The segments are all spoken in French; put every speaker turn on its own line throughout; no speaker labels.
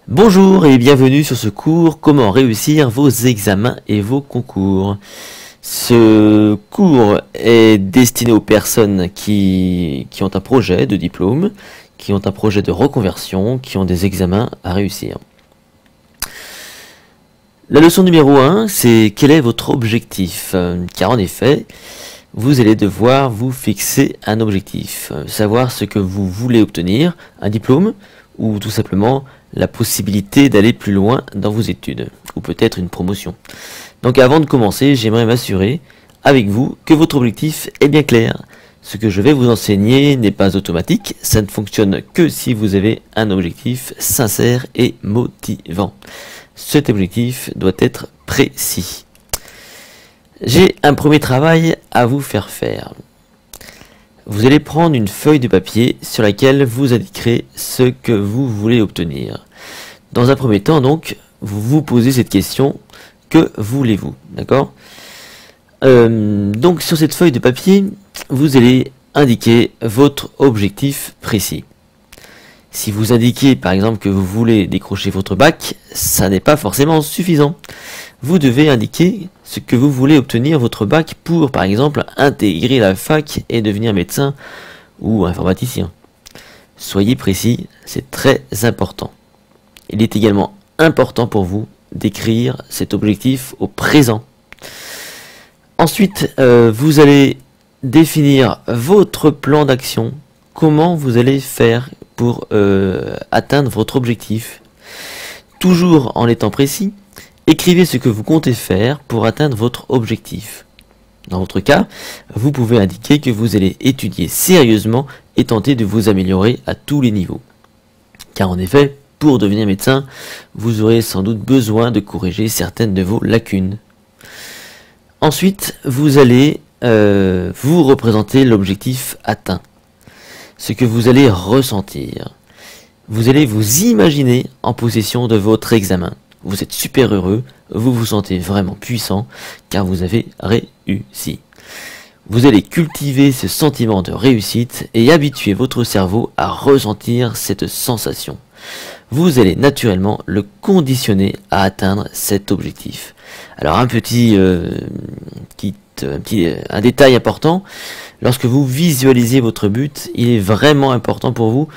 Bonjour et bienvenue sur ce cours Comment réussir vos examens et vos concours. Ce cours est destiné aux personnes qui ont un projet de diplôme, qui ont un projet de reconversion, qui ont des examens à réussir. La leçon numéro 1, c'est quel est votre objectif? Car en effet, vous allez devoir vous fixer un objectif, savoir ce que vous voulez obtenir, un diplôme ou tout simplement la possibilité d'aller plus loin dans vos études, ou peut-être une promotion. Donc avant de commencer, j'aimerais m'assurer avec vous que votre objectif est bien clair. Ce que je vais vous enseigner n'est pas automatique, ça ne fonctionne que si vous avez un objectif sincère et motivant. Cet objectif doit être précis. J'ai un premier travail à vous faire faire. Vous allez prendre une feuille de papier sur laquelle vous indiquerez ce que vous voulez obtenir. Dans un premier temps, donc, vous vous posez cette question, que voulez-vous? D'accord? Donc, sur cette feuille de papier, vous allez indiquer votre objectif précis. Si vous indiquez, par exemple, que vous voulez décrocher votre bac, ça n'est pas forcément suffisant. Vous devez indiquer ce que vous voulez obtenir votre bac pour, par exemple, intégrer la fac et devenir médecin ou informaticien. Soyez précis, c'est très important. Il est également important pour vous d'écrire cet objectif au présent. Ensuite, vous allez définir votre plan d'action, comment vous allez faire pour atteindre votre objectif. Toujours en étant précis, écrivez ce que vous comptez faire pour atteindre votre objectif. Dans votre cas, vous pouvez indiquer que vous allez étudier sérieusement et tenter de vous améliorer à tous les niveaux. Car en effet, pour devenir médecin, vous aurez sans doute besoin de corriger certaines de vos lacunes. Ensuite, vous allez vous représenter l'objectif atteint. Ce que vous allez ressentir. Vous allez vous imaginer en possession de votre examen. Vous êtes super heureux, vous vous sentez vraiment puissant car vous avez réussi. Vous allez cultiver ce sentiment de réussite et habituer votre cerveau à ressentir cette sensation. Vous allez naturellement le conditionner à atteindre cet objectif. Alors un détail important, lorsque vous visualisez votre but, il est vraiment important pour vous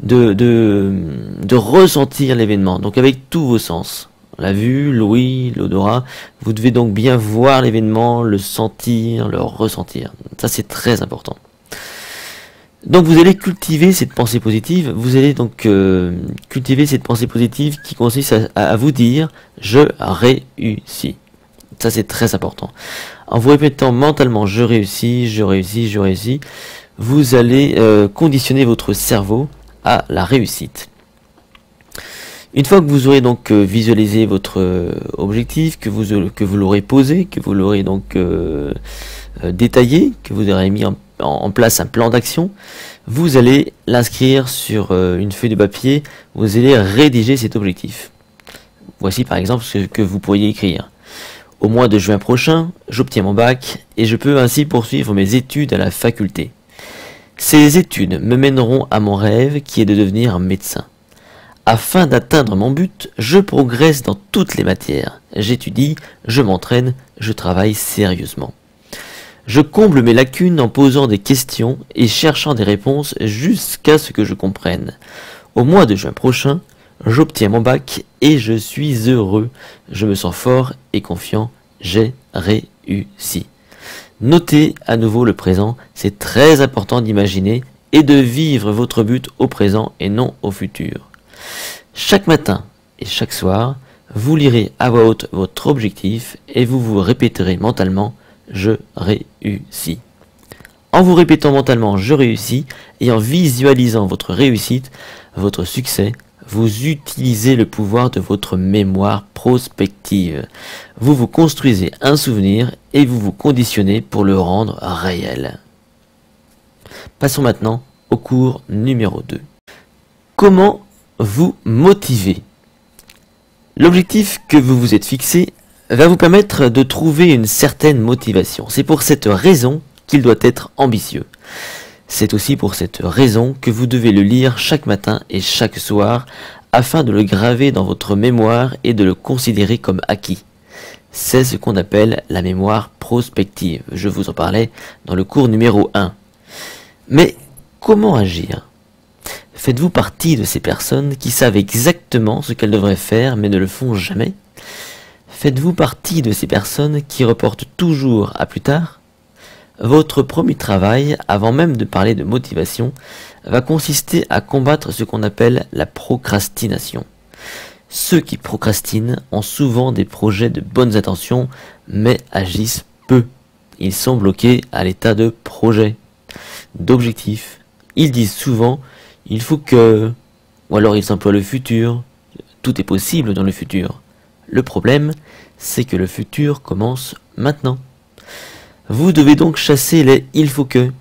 de ressentir l'événement, donc avec tous vos sens. La vue, l'ouïe, l'odorat, vous devez donc bien voir l'événement, le sentir, le ressentir. Ça c'est très important. Donc vous allez cultiver cette pensée positive, cultiver cette pensée positive qui consiste à vous dire « je réussis ». Ça c'est très important. En vous répétant mentalement « je réussis, je réussis, je réussis », vous allez conditionner votre cerveau à la réussite. Une fois que vous aurez donc visualisé votre objectif, que vous l'aurez posé, que vous l'aurez donc détaillé, que vous aurez mis en place un plan d'action, vous allez l'inscrire sur une feuille de papier, vous allez rédiger cet objectif. Voici par exemple ce que vous pourriez écrire. Au mois de juin prochain, j'obtiens mon bac et je peux ainsi poursuivre mes études à la faculté. Ces études me mèneront à mon rêve qui est de devenir médecin. Afin d'atteindre mon but, je progresse dans toutes les matières. J'étudie, je m'entraîne, je travaille sérieusement. Je comble mes lacunes en posant des questions et cherchant des réponses jusqu'à ce que je comprenne. Au mois de juin prochain, j'obtiens mon bac et je suis heureux. Je me sens fort et confiant. J'ai réussi. Notez à nouveau le présent. C'est très important d'imaginer et de vivre votre but au présent et non au futur. Chaque matin et chaque soir, vous lirez à voix haute votre objectif et vous vous répéterez mentalement « je réussis ». En vous répétant mentalement « je réussis » et en visualisant votre réussite, votre succès, vous utilisez le pouvoir de votre mémoire prospective. Vous vous construisez un souvenir et vous vous conditionnez pour le rendre réel. Passons maintenant au cours numéro 2. Comment vous motiver? L'objectif que vous vous êtes fixé va vous permettre de trouver une certaine motivation. C'est pour cette raison qu'il doit être ambitieux. C'est aussi pour cette raison que vous devez le lire chaque matin et chaque soir afin de le graver dans votre mémoire et de le considérer comme acquis. C'est ce qu'on appelle la mémoire prospective. Je vous en parlais dans le cours numéro 1. Mais comment agir? Faites-vous partie de ces personnes qui savent exactement ce qu'elles devraient faire mais ne le font jamais? Faites-vous partie de ces personnes qui reportent toujours à plus tard? Votre premier travail, avant même de parler de motivation, va consister à combattre ce qu'on appelle la procrastination. Ceux qui procrastinent ont souvent des projets de bonnes intentions, mais agissent peu. Ils sont bloqués à l'état de projet, d'objectif. Ils disent souvent « il faut que », ou alors ils emploient le futur. Tout est possible dans le futur. Le problème, c'est que le futur commence maintenant. Vous devez donc chasser les « il faut que ».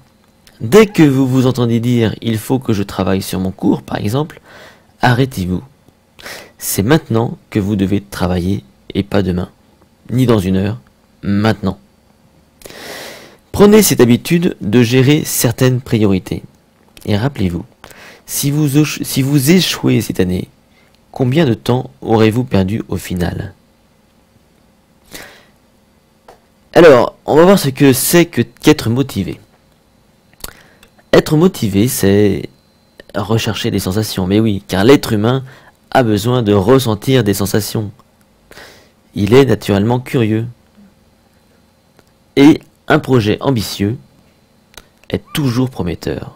Dès que vous vous entendez dire « il faut que je travaille sur mon cours » par exemple, arrêtez-vous. C'est maintenant que vous devez travailler et pas demain, ni dans une heure, maintenant. Prenez cette habitude de gérer certaines priorités. Et rappelez-vous, si vous échouez cette année, combien de temps aurez-vous perdu au final? Alors, on va voir ce que c'est qu'être motivé. Être motivé, c'est rechercher des sensations. Mais oui, car l'être humain a besoin de ressentir des sensations. Il est naturellement curieux. Et un projet ambitieux est toujours prometteur.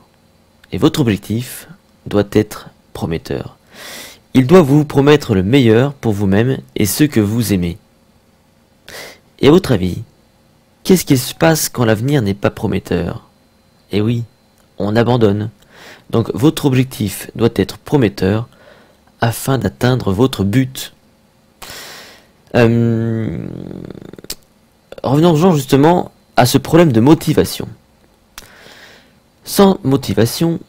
Et votre objectif doit être prometteur. Il doit vous promettre le meilleur pour vous-même et ceux que vous aimez. Et à votre avis, qu'est-ce qui se passe quand l'avenir n'est pas prometteur? Eh oui, on abandonne. Donc votre objectif doit être prometteur afin d'atteindre votre but. Revenons justement à ce problème de motivation. Sans motivation,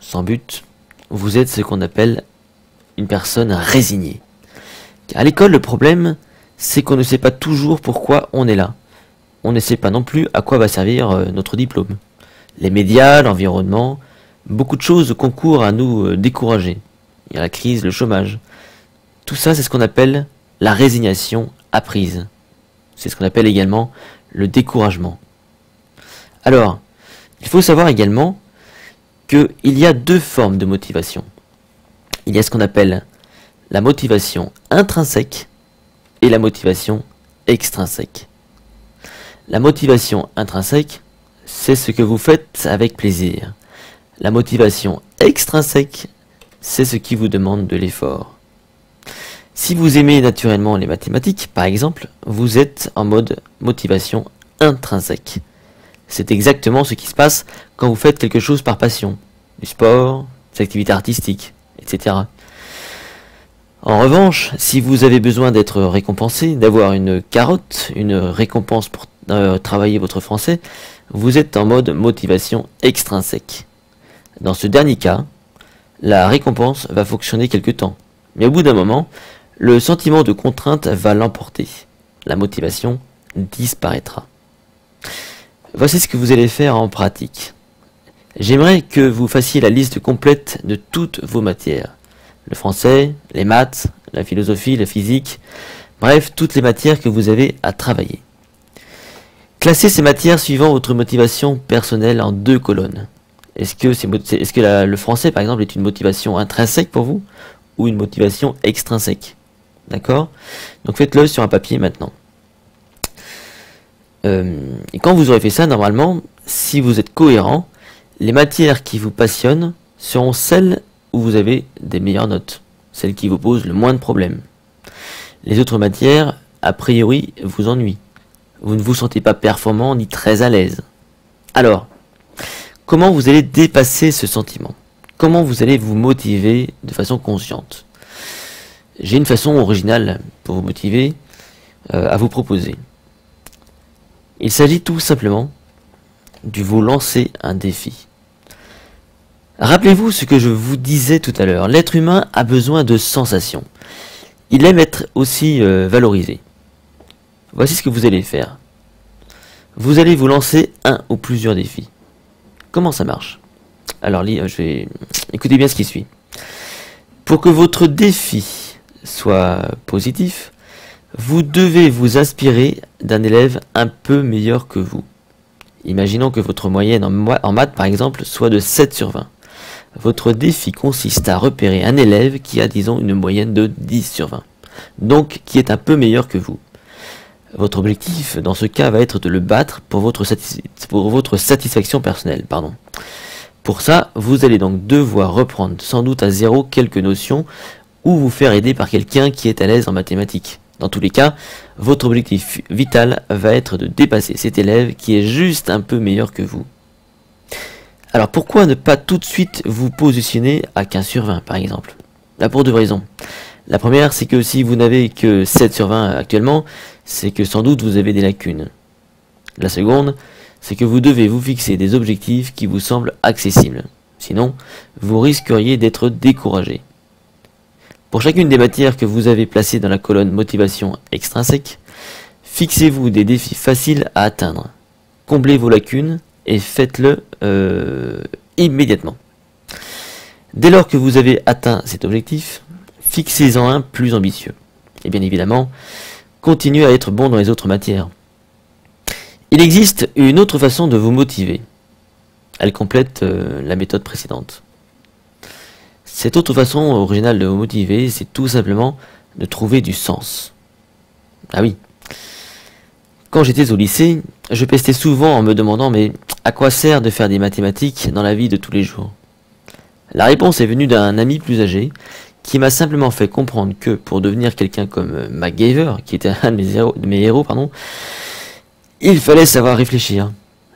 sans but, vous êtes ce qu'on appelle une personne résignée. À l'école, le problème, c'est qu'on ne sait pas toujours pourquoi on est là. On ne sait pas non plus à quoi va servir notre diplôme. Les médias, l'environnement, beaucoup de choses concourent à nous décourager. Il y a la crise, le chômage. Tout ça, c'est ce qu'on appelle la résignation apprise. C'est ce qu'on appelle également le découragement. Alors, il faut savoir également qu'il y a deux formes de motivation. Il y a ce qu'on appelle la motivation intrinsèque et la motivation extrinsèque. La motivation intrinsèque, c'est ce que vous faites avec plaisir. La motivation extrinsèque, c'est ce qui vous demande de l'effort. Si vous aimez naturellement les mathématiques, par exemple, vous êtes en mode motivation intrinsèque. C'est exactement ce qui se passe quand vous faites quelque chose par passion. Du sport, des activités artistiques, etc. En revanche, si vous avez besoin d'être récompensé, d'avoir une carotte, une récompense pour travailler votre français, vous êtes en mode motivation extrinsèque. Dans ce dernier cas, la récompense va fonctionner quelque temps. Mais au bout d'un moment, le sentiment de contrainte va l'emporter. La motivation disparaîtra. Voici ce que vous allez faire en pratique. J'aimerais que vous fassiez la liste complète de toutes vos matières. Le français, les maths, la philosophie, la physique, bref, toutes les matières que vous avez à travailler. Classez ces matières suivant votre motivation personnelle en deux colonnes. Est-ce que le français, par exemple, est une motivation intrinsèque pour vous ou une motivation extrinsèque? D'accord? Donc faites-le sur un papier maintenant. Et quand vous aurez fait ça, normalement, si vous êtes cohérent, les matières qui vous passionnent seront celles où vous avez des meilleures notes, celles qui vous posent le moins de problèmes. Les autres matières, a priori, vous ennuient. Vous ne vous sentez pas performant ni très à l'aise. Alors, comment vous allez dépasser ce sentiment? Comment vous allez vous motiver de façon consciente? J'ai une façon originale pour vous motiver à vous proposer. Il s'agit tout simplement de vous lancer un défi. Rappelez-vous ce que je vous disais tout à l'heure. L'être humain a besoin de sensations. Il aime être aussi valorisé. Voici ce que vous allez faire. Vous allez vous lancer un ou plusieurs défis. Comment ça marche? Alors, écoutez bien ce qui suit. Pour que votre défi soit positif, vous devez vous inspirer d'un élève un peu meilleur que vous. Imaginons que votre moyenne en maths, par exemple, soit de 7 sur 20. Votre défi consiste à repérer un élève qui a, disons, une moyenne de 10 sur 20. Donc, qui est un peu meilleur que vous. Votre objectif, dans ce cas, va être de le battre pour votre satisfaction personnelle. Pour ça, vous allez donc devoir reprendre sans doute à zéro quelques notions ou vous faire aider par quelqu'un qui est à l'aise en mathématiques. Dans tous les cas, votre objectif vital va être de dépasser cet élève qui est juste un peu meilleur que vous. Alors pourquoi ne pas tout de suite vous positionner à 15 sur 20 par exemple? Là pour deux raisons. La première, c'est que si vous n'avez que 7 sur 20 actuellement, c'est que sans doute vous avez des lacunes. La seconde, c'est que vous devez vous fixer des objectifs qui vous semblent accessibles. Sinon, vous risqueriez d'être découragé. Pour chacune des matières que vous avez placées dans la colonne motivation extrinsèque, fixez-vous des défis faciles à atteindre. Comblez vos lacunes et faites-le immédiatement. Dès lors que vous avez atteint cet objectif, fixez-en un plus ambitieux. Et bien évidemment, continuez à être bon dans les autres matières. Il existe une autre façon de vous motiver. Elle complète la méthode précédente. Cette autre façon originale de vous motiver, c'est tout simplement de trouver du sens. Ah oui. Quand j'étais au lycée, je pestais souvent en me demandant mais à quoi sert de faire des mathématiques dans la vie de tous les jours? La réponse est venue d'un ami plus âgé qui m'a simplement fait comprendre que pour devenir quelqu'un comme MacGyver, qui était un de mes héros, il fallait savoir réfléchir.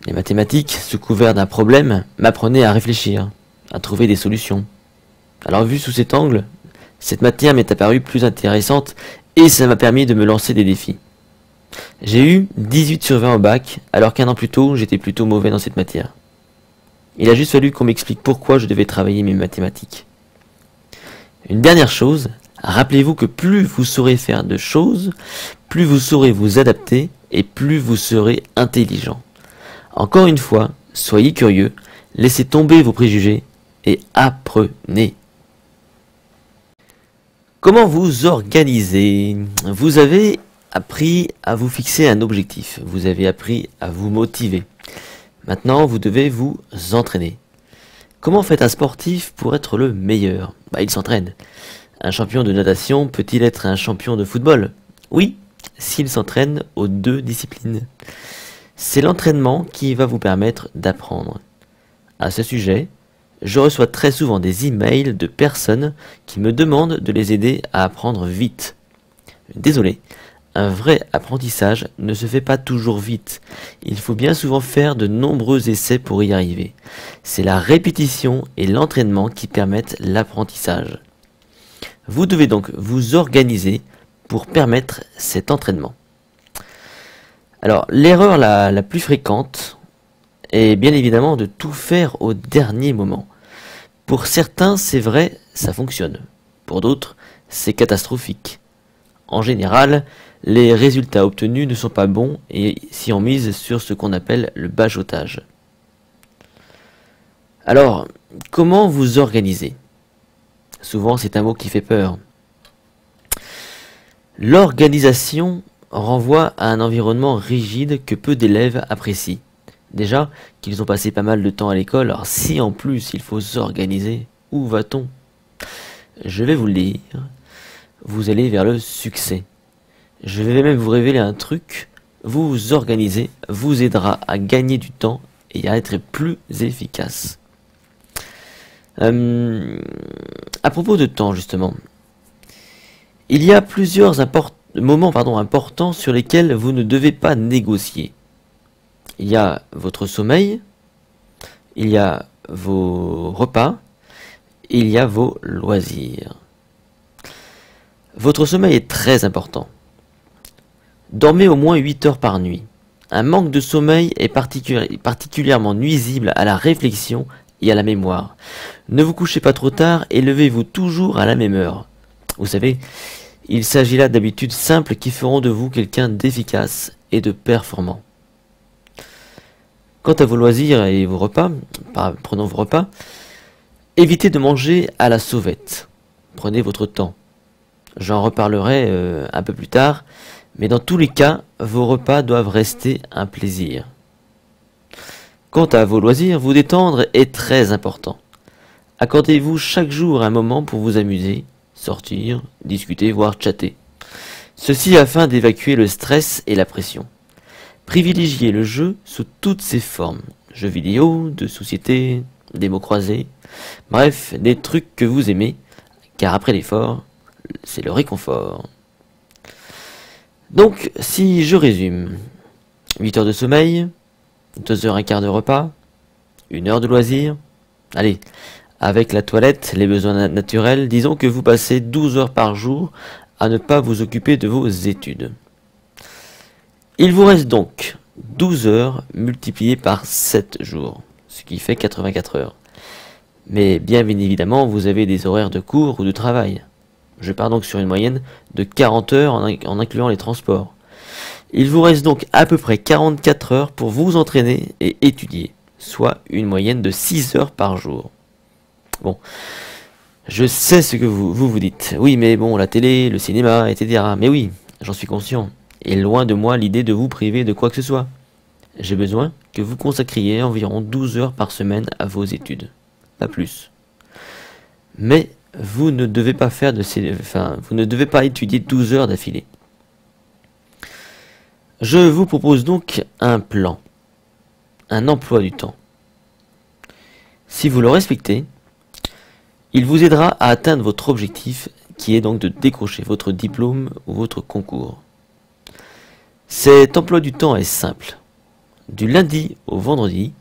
Les mathématiques, sous couvert d'un problème, m'apprenaient à réfléchir, à trouver des solutions. Alors vu sous cet angle, cette matière m'est apparue plus intéressante et ça m'a permis de me lancer des défis. J'ai eu 18 sur 20 au bac, alors qu'un an plus tôt, j'étais plutôt mauvais dans cette matière. Il a juste fallu qu'on m'explique pourquoi je devais travailler mes mathématiques. Une dernière chose, rappelez-vous que plus vous saurez faire de choses, plus vous saurez vous adapter et plus vous serez intelligent. Encore une fois, soyez curieux, laissez tomber vos préjugés et apprenez. Comment vous organiser? Vous avez appris à vous fixer un objectif, vous avez appris à vous motiver. Maintenant, vous devez vous entraîner. Comment fait un sportif pour être le meilleur? Il s'entraîne. Un champion de natation peut-il être un champion de football? Oui, s'il s'entraîne aux deux disciplines. C'est l'entraînement qui va vous permettre d'apprendre. À ce sujet, je reçois très souvent des emails de personnes qui me demandent de les aider à apprendre vite. Désolé, un vrai apprentissage ne se fait pas toujours vite. Il faut bien souvent faire de nombreux essais pour y arriver. C'est la répétition et l'entraînement qui permettent l'apprentissage. Vous devez donc vous organiser pour permettre cet entraînement. Alors, l'erreur la plus fréquente est bien évidemment de tout faire au dernier moment. Pour certains, c'est vrai, ça fonctionne. Pour d'autres, c'est catastrophique. En général, les résultats obtenus ne sont pas bons et si on mise sur ce qu'on appelle le bachotage. Alors, comment vous organiser? Souvent, c'est un mot qui fait peur. L'organisation renvoie à un environnement rigide que peu d'élèves apprécient. Déjà qu'ils ont passé pas mal de temps à l'école, alors si en plus il faut s'organiser, où va-t-on? Je vais vous le dire, vous allez vers le succès. Je vais même vous révéler un truc, vous organiser vous aidera à gagner du temps et à être plus efficace. À propos de temps justement, il y a plusieurs moments importants sur lesquels vous ne devez pas négocier. Il y a votre sommeil, il y a vos repas, il y a vos loisirs. Votre sommeil est très important. Dormez au moins 8 heures par nuit. Un manque de sommeil est particulièrement nuisible à la réflexion et à la mémoire. Ne vous couchez pas trop tard et levez-vous toujours à la même heure. Vous savez, il s'agit là d'habitudes simples qui feront de vous quelqu'un d'efficace et de performant. Quant à vos loisirs et vos repas, prenons vos repas, évitez de manger à la sauvette. Prenez votre temps. J'en reparlerai un peu plus tard, mais dans tous les cas, vos repas doivent rester un plaisir. Quant à vos loisirs, vous détendre est très important. Accordez-vous chaque jour un moment pour vous amuser, sortir, discuter, voire chatter. Ceci afin d'évacuer le stress et la pression. Privilégiez le jeu sous toutes ses formes. Jeux vidéo, de société, des mots croisés. Bref, des trucs que vous aimez, car après l'effort, c'est le réconfort. Donc, si je résume, 8 heures de sommeil, 2 heures et quart de repas, 1 heure de loisir. Allez, avec la toilette, les besoins naturels, disons que vous passez 12 heures par jour à ne pas vous occuper de vos études. Il vous reste donc 12 heures multipliées par 7 jours, ce qui fait 84 heures. Mais bien évidemment, vous avez des horaires de cours ou de travail. Je pars donc sur une moyenne de 40 heures en incluant les transports. Il vous reste donc à peu près 44 heures pour vous entraîner et étudier, soit une moyenne de 6 heures par jour. Bon, je sais ce que vous dites. Oui, mais bon, la télé, le cinéma, etc. Mais oui, j'en suis conscient. Et loin de moi l'idée de vous priver de quoi que ce soit. J'ai besoin que vous consacriez environ 12 heures par semaine à vos études. Pas plus. Mais vous ne devez pas vous ne devez pas étudier 12 heures d'affilée. Je vous propose donc un plan, un emploi du temps. Si vous le respectez, il vous aidera à atteindre votre objectif qui est donc de décrocher votre diplôme ou votre concours. Cet emploi du temps est simple. Du lundi au vendredi,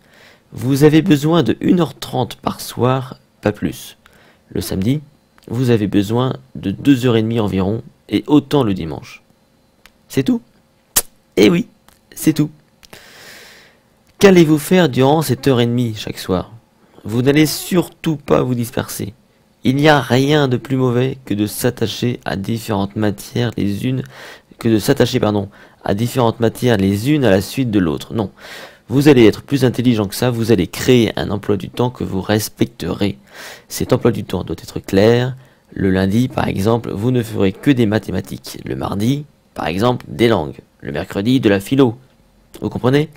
vous avez besoin de 1h30 par soir, pas plus. Le samedi, vous avez besoin de 2h30 environ, et autant le dimanche. C'est tout? Eh oui, c'est tout. Qu'allez-vous faire durant cette heure et demie chaque soir? Vous n'allez surtout pas vous disperser. Il n'y a rien de plus mauvais que de s'attacher à différentes matières les unes à la suite de l'autre. Non. Vous allez être plus intelligent que ça, vous allez créer un emploi du temps que vous respecterez. Cet emploi du temps doit être clair. Le lundi, par exemple, vous ne ferez que des mathématiques. Le mardi, par exemple, des langues. Le mercredi, de la philo. Vous comprenez?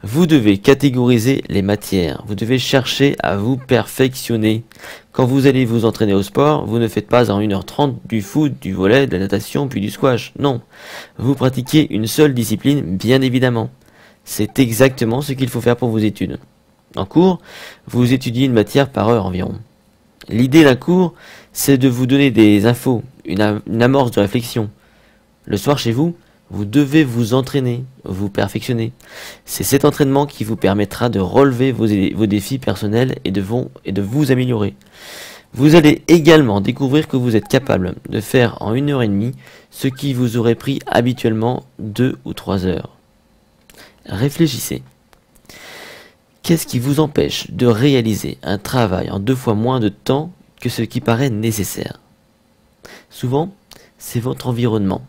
Vous devez catégoriser les matières. Vous devez chercher à vous perfectionner. Quand vous allez vous entraîner au sport, vous ne faites pas en 1h30 du foot, du volley, de la natation, puis du squash. Non. Vous pratiquez une seule discipline, bien évidemment. C'est exactement ce qu'il faut faire pour vos études. En cours, vous étudiez une matière par heure environ. L'idée d'un cours, c'est de vous donner des infos, une amorce de réflexion. Le soir chez vous, vous devez vous entraîner, vous perfectionner. C'est cet entraînement qui vous permettra de relever vos défis personnels et de vous améliorer. Vous allez également découvrir que vous êtes capable de faire en 1h30 ce qui vous aurait pris habituellement 2 ou 3 heures. Réfléchissez. Qu'est-ce qui vous empêche de réaliser un travail en 2 fois moins de temps que ce qui paraît nécessaire? Souvent, c'est votre environnement.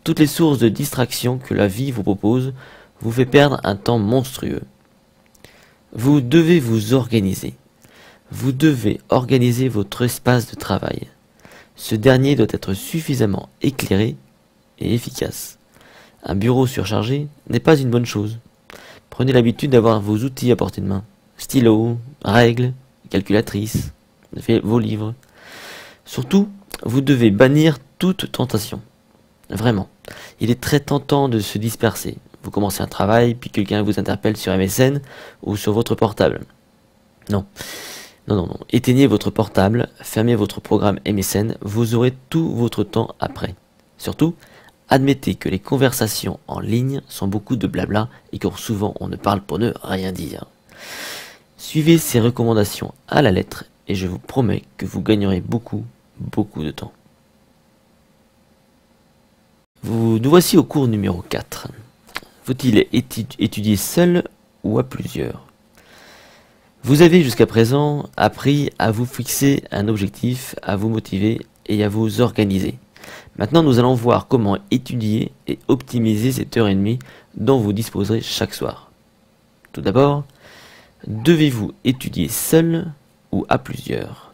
Toutes les sources de distraction que la vie vous propose vous fait perdre un temps monstrueux. Vous devez vous organiser. Vous devez organiser votre espace de travail. Ce dernier doit être suffisamment éclairé et efficace. Un bureau surchargé n'est pas une bonne chose. Prenez l'habitude d'avoir vos outils à portée de main. Stylo, règles, calculatrice, vos livres. Surtout, vous devez bannir toute tentation. Vraiment. Il est très tentant de se disperser. Vous commencez un travail, puis quelqu'un vous interpelle sur MSN ou sur votre portable. Non. Non. Éteignez votre portable, fermez votre programme MSN, vous aurez tout votre temps après. Surtout, admettez que les conversations en ligne sont beaucoup de blabla et que souvent on ne parle pour ne rien dire. Suivez ces recommandations à la lettre et je vous promets que vous gagnerez beaucoup de temps. Nous voici au cours numéro 4. Faut-il étudier seul ou à plusieurs? Vous avez jusqu'à présent appris à vous fixer un objectif, à vous motiver et à vous organiser. Maintenant, nous allons voir comment étudier et optimiser cette heure et demie dont vous disposerez chaque soir. Tout d'abord, devez-vous étudier seul ou à plusieurs?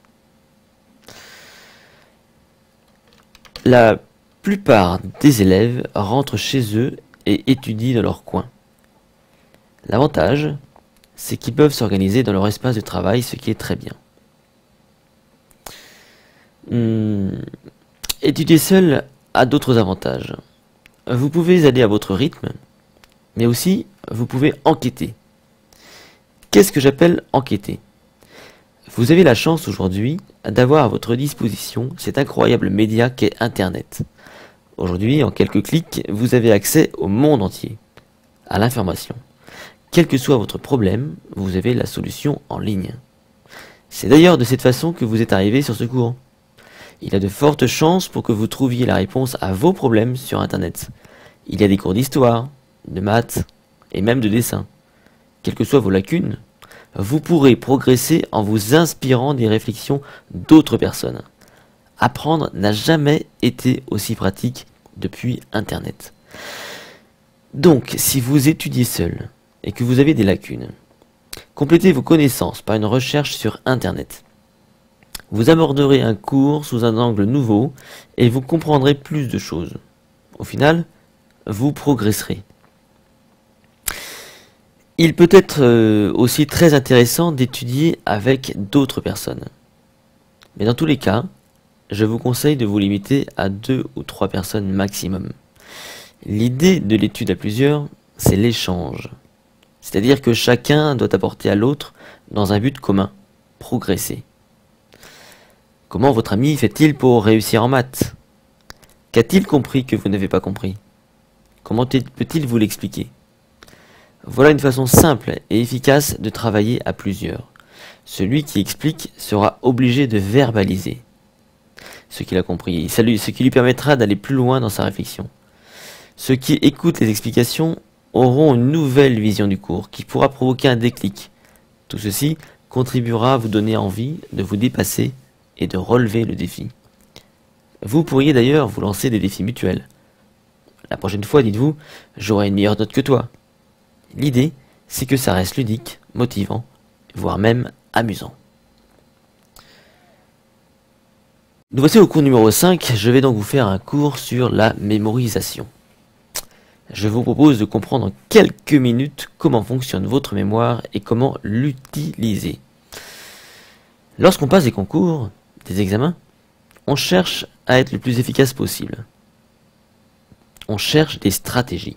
La plupart des élèves rentrent chez eux et étudient dans leur coin. L'avantage, c'est qu'ils peuvent s'organiser dans leur espace de travail, ce qui est très bien. Étudier seul a d'autres avantages. Vous pouvez aller à votre rythme, mais aussi vous pouvez enquêter. Qu'est-ce que j'appelle enquêter? Vous avez la chance aujourd'hui d'avoir à votre disposition cet incroyable média qu'est Internet. Aujourd'hui, en quelques clics, vous avez accès au monde entier, à l'information. Quel que soit votre problème, vous avez la solution en ligne. C'est d'ailleurs de cette façon que vous êtes arrivé sur ce cours. Il y a de fortes chances pour que vous trouviez la réponse à vos problèmes sur Internet. Il y a des cours d'histoire, de maths et même de dessin. Quelles que soient vos lacunes, vous pourrez progresser en vous inspirant des réflexions d'autres personnes. Apprendre n'a jamais été aussi pratique depuis Internet. Donc, si vous étudiez seul et que vous avez des lacunes, complétez vos connaissances par une recherche sur Internet. Vous aborderez un cours sous un angle nouveau et vous comprendrez plus de choses. Au final, vous progresserez. Il peut être aussi très intéressant d'étudier avec d'autres personnes. Mais dans tous les cas, je vous conseille de vous limiter à 2 ou 3 personnes maximum. L'idée de l'étude à plusieurs, c'est l'échange. C'est-à-dire que chacun doit apporter à l'autre dans un but commun, progresser. Comment votre ami fait-il pour réussir en maths? Qu'a-t-il compris que vous n'avez pas compris? Comment peut-il vous l'expliquer? Voilà une façon simple et efficace de travailler à plusieurs. Celui qui explique sera obligé de verbaliser ce qu'il a compris, ce qui lui permettra d'aller plus loin dans sa réflexion. Ceux qui écoutent les explications auront une nouvelle vision du cours qui pourra provoquer un déclic. Tout ceci contribuera à vous donner envie de vous dépasser et de relever le défi. Vous pourriez d'ailleurs vous lancer des défis mutuels. La prochaine fois, dites-vous, j'aurai une meilleure note que toi. L'idée, c'est que ça reste ludique, motivant, voire même amusant. Nous voici au cours numéro 5, je vais donc vous faire un cours sur la mémorisation. Je vous propose de comprendre en quelques minutes comment fonctionne votre mémoire et comment l'utiliser. Lorsqu'on passe des concours, des examens, on cherche à être le plus efficace possible. On cherche des stratégies.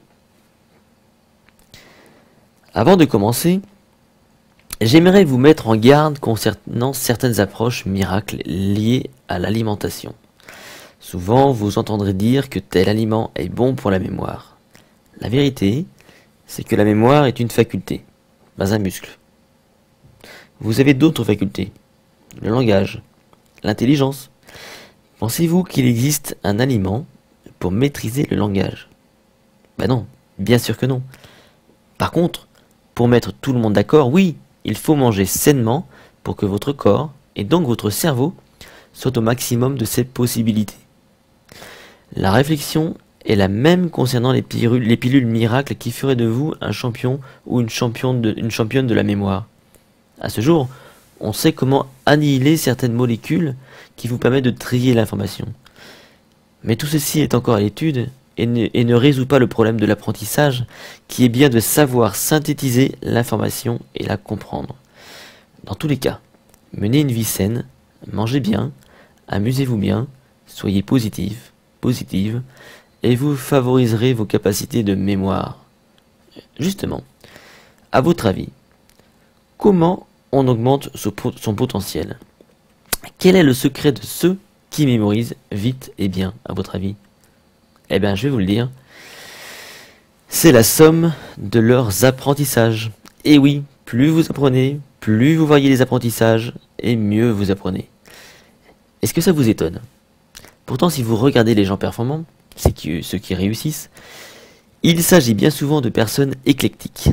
Avant de commencer, j'aimerais vous mettre en garde concernant certaines approches miracles liées à l'alimentation. Souvent, vous entendrez dire que tel aliment est bon pour la mémoire. La vérité, c'est que la mémoire est une faculté, pas un muscle. Vous avez d'autres facultés, le langage, l'intelligence. Pensez-vous qu'il existe un aliment pour maîtriser le langage? Ben non, bien sûr que non. Par contre, pour mettre tout le monde d'accord, oui, il faut manger sainement pour que votre corps, et donc votre cerveau, soient au maximum de ses possibilités. La réflexion est la même concernant les pilules miracles qui feraient de vous un champion ou une championne de la mémoire. À ce jour, on sait comment annihiler certaines molécules qui vous permettent de trier l'information. Mais tout ceci est encore à l'étude et ne résout pas le problème de l'apprentissage, qui est bien de savoir synthétiser l'information et la comprendre. Dans tous les cas, menez une vie saine, mangez bien, amusez-vous bien, soyez positive, et vous favoriserez vos capacités de mémoire. Justement, à votre avis, comment on augmente son potentiel? Quel est le secret de ceux qui mémorisent vite et bien, à votre avis? Eh bien, je vais vous le dire. C'est la somme de leurs apprentissages. Et oui, plus vous apprenez, plus vous voyez les apprentissages, et mieux vous apprenez. Est-ce que ça vous étonne? Pourtant, si vous regardez les gens performants, ceux qui réussissent, il s'agit bien souvent de personnes éclectiques.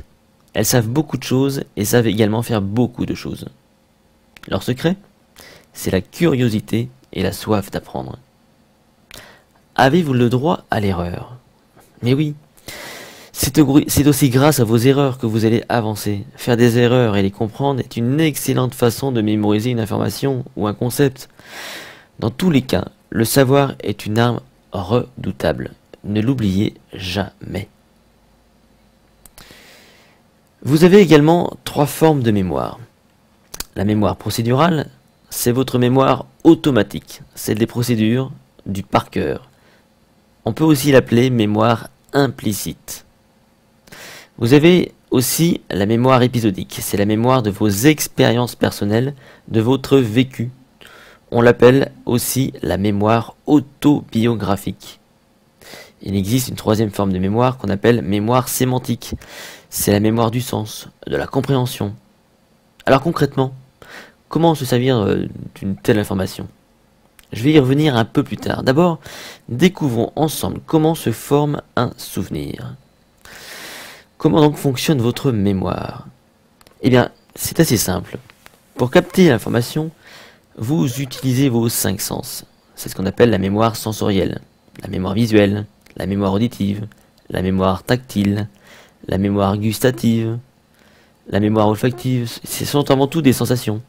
Elles savent beaucoup de choses et savent également faire beaucoup de choses. Leur secret, c'est la curiosité et la soif d'apprendre. Avez-vous le droit à l'erreur? Mais oui, c'est aussi grâce à vos erreurs que vous allez avancer. Faire des erreurs et les comprendre est une excellente façon de mémoriser une information ou un concept. Dans tous les cas, le savoir est une arme redoutable. Ne l'oubliez jamais. Vous avez également 3 formes de mémoire. La mémoire procédurale, c'est votre mémoire automatique. C'est des procédures, du par cœur. On peut aussi l'appeler mémoire implicite. Vous avez aussi la mémoire épisodique. C'est la mémoire de vos expériences personnelles, de votre vécu. On l'appelle aussi la mémoire autobiographique. Il existe une 3e forme de mémoire qu'on appelle mémoire sémantique. C'est la mémoire du sens, de la compréhension. Alors concrètement, comment se servir d'une telle information? Je vais y revenir un peu plus tard. D'abord, découvrons ensemble comment se forme un souvenir. Comment donc fonctionne votre mémoire? Eh bien, c'est assez simple. Pour capter l'information, vous utilisez vos 5 sens. C'est ce qu'on appelle la mémoire sensorielle, la mémoire visuelle, la mémoire auditive, la mémoire tactile, la mémoire gustative, la mémoire olfactive. Ce sont avant tout des sensations.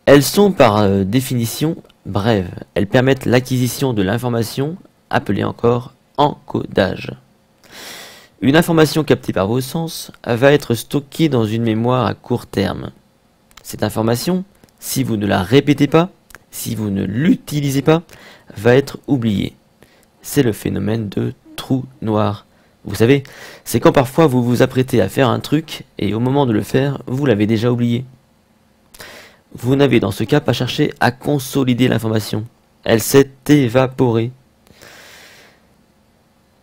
Elles sont par définition brèves. Elles permettent l'acquisition de l'information, appelée encore encodage. Une information captée par vos sens va être stockée dans une mémoire à court terme. Cette information, si vous ne la répétez pas, si vous ne l'utilisez pas, va être oubliée. C'est le phénomène de trou noir. Vous savez, c'est quand parfois vous vous apprêtez à faire un truc et au moment de le faire, vous l'avez déjà oublié. Vous n'avez dans ce cas pas cherché à consolider l'information. Elle s'est évaporée.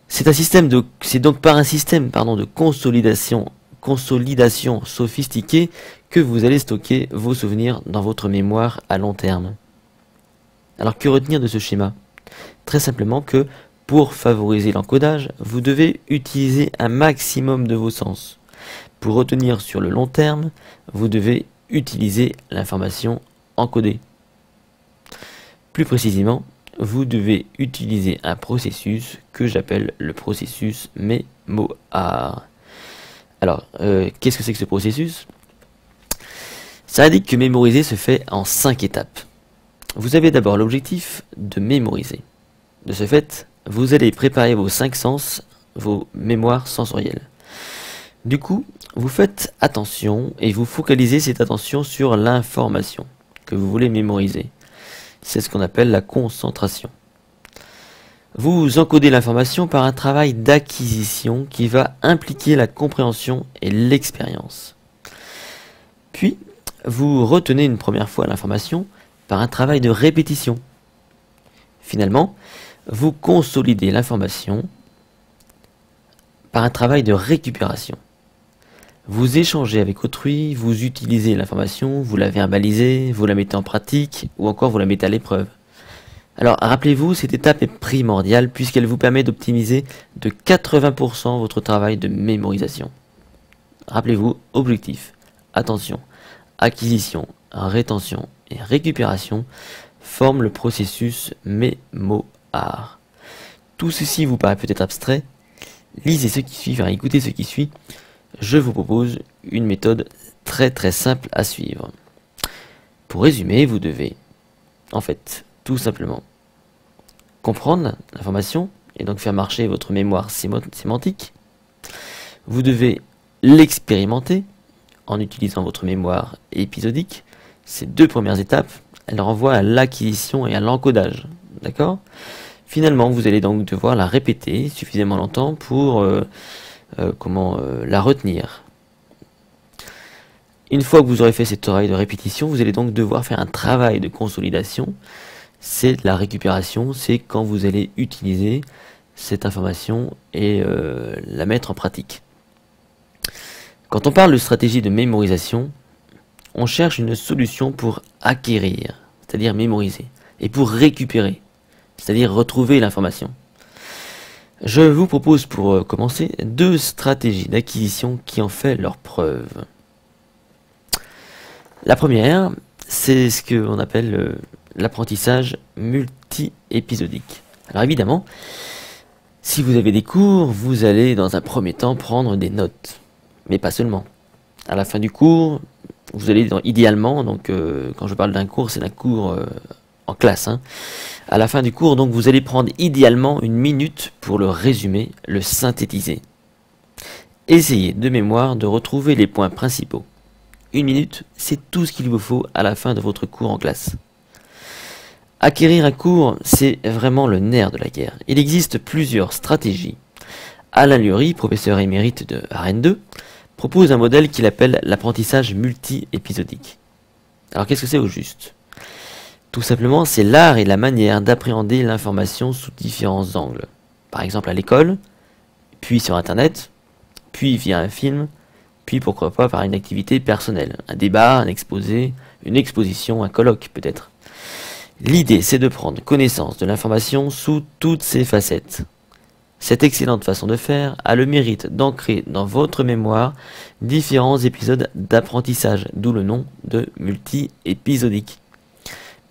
C'est donc par un système de consolidation sophistiqué que vous allez stocker vos souvenirs dans votre mémoire à long terme. Alors que retenir de ce schéma? Très simplement que pour favoriser l'encodage, vous devez utiliser un maximum de vos sens. Pour retenir sur le long terme, vous devez utiliser l'information encodée. Plus précisément, vous devez utiliser un processus que j'appelle le processus mémoire. Alors, qu'est-ce que c'est que ce processus? Ça indique que mémoriser se fait en 5 étapes. Vous avez d'abord l'objectif de mémoriser. De ce fait, vous allez préparer vos 5 sens, vos mémoires sensorielles. Du coup, vous faites attention et vous focalisez cette attention sur l'information que vous voulez mémoriser. C'est ce qu'on appelle la concentration. Vous encodez l'information par un travail d'acquisition qui va impliquer la compréhension et l'expérience. Puis, vous retenez une première fois l'information par un travail de répétition. Finalement, vous consolidez l'information par un travail de récupération. Vous échangez avec autrui, vous utilisez l'information, vous la verbalisez, vous la mettez en pratique ou encore vous la mettez à l'épreuve. Alors rappelez-vous, cette étape est primordiale puisqu'elle vous permet d'optimiser de 80% votre travail de mémorisation. Rappelez-vous, objectif, attention, acquisition, rétention et récupération forment le processus mémoire. Tout ceci vous paraît peut-être abstrait. Lisez ce qui suit, enfin écoutez ce qui suit. Je vous propose une méthode très simple à suivre. Pour résumer, vous devez, en fait, tout simplement comprendre l'information et donc faire marcher votre mémoire sémantique. Vous devez l'expérimenter en utilisant votre mémoire épisodique. Ces 2 premières étapes, elles renvoient à l'acquisition et à l'encodage. D'accord ? Finalement, vous allez donc devoir la répéter suffisamment longtemps pour la retenir. Une fois que vous aurez fait ce travail de répétition, vous allez donc devoir faire un travail de consolidation. C'est la récupération, c'est quand vous allez utiliser cette information et la mettre en pratique. Quand on parle de stratégie de mémorisation, on cherche une solution pour acquérir, c'est-à-dire mémoriser, et pour récupérer, c'est-à-dire retrouver l'information. Je vous propose pour commencer 2 stratégies d'acquisition qui ont fait leur preuve. La première, c'est ce qu'on appelle l'apprentissage multi-épisodique. Alors évidemment, si vous avez des cours, vous allez dans un premier temps prendre des notes, mais pas seulement. À la fin du cours, vous allez idéalement, donc quand je parle d'un cours, c'est d'un cours en classe. À la fin du cours, donc, vous allez prendre idéalement 1 minute pour le résumer, le synthétiser. Essayez de mémoire de retrouver les points principaux. 1 minute, c'est tout ce qu'il vous faut à la fin de votre cours en classe. Acquérir un cours, c'est vraiment le nerf de la guerre. Il existe plusieurs stratégies. Alain Lurie, professeur émérite de Rennes 2, propose un modèle qu'il appelle l'apprentissage multi-épisodique. Alors qu'est-ce que c'est au juste? Tout simplement, c'est l'art et la manière d'appréhender l'information sous différents angles. Par exemple à l'école, puis sur Internet, puis via un film, puis pourquoi pas par une activité personnelle, un débat, un exposé, une exposition, un colloque peut-être. L'idée, c'est de prendre connaissance de l'information sous toutes ses facettes. Cette excellente façon de faire a le mérite d'ancrer dans votre mémoire différents épisodes d'apprentissage, d'où le nom de multi-épisodique.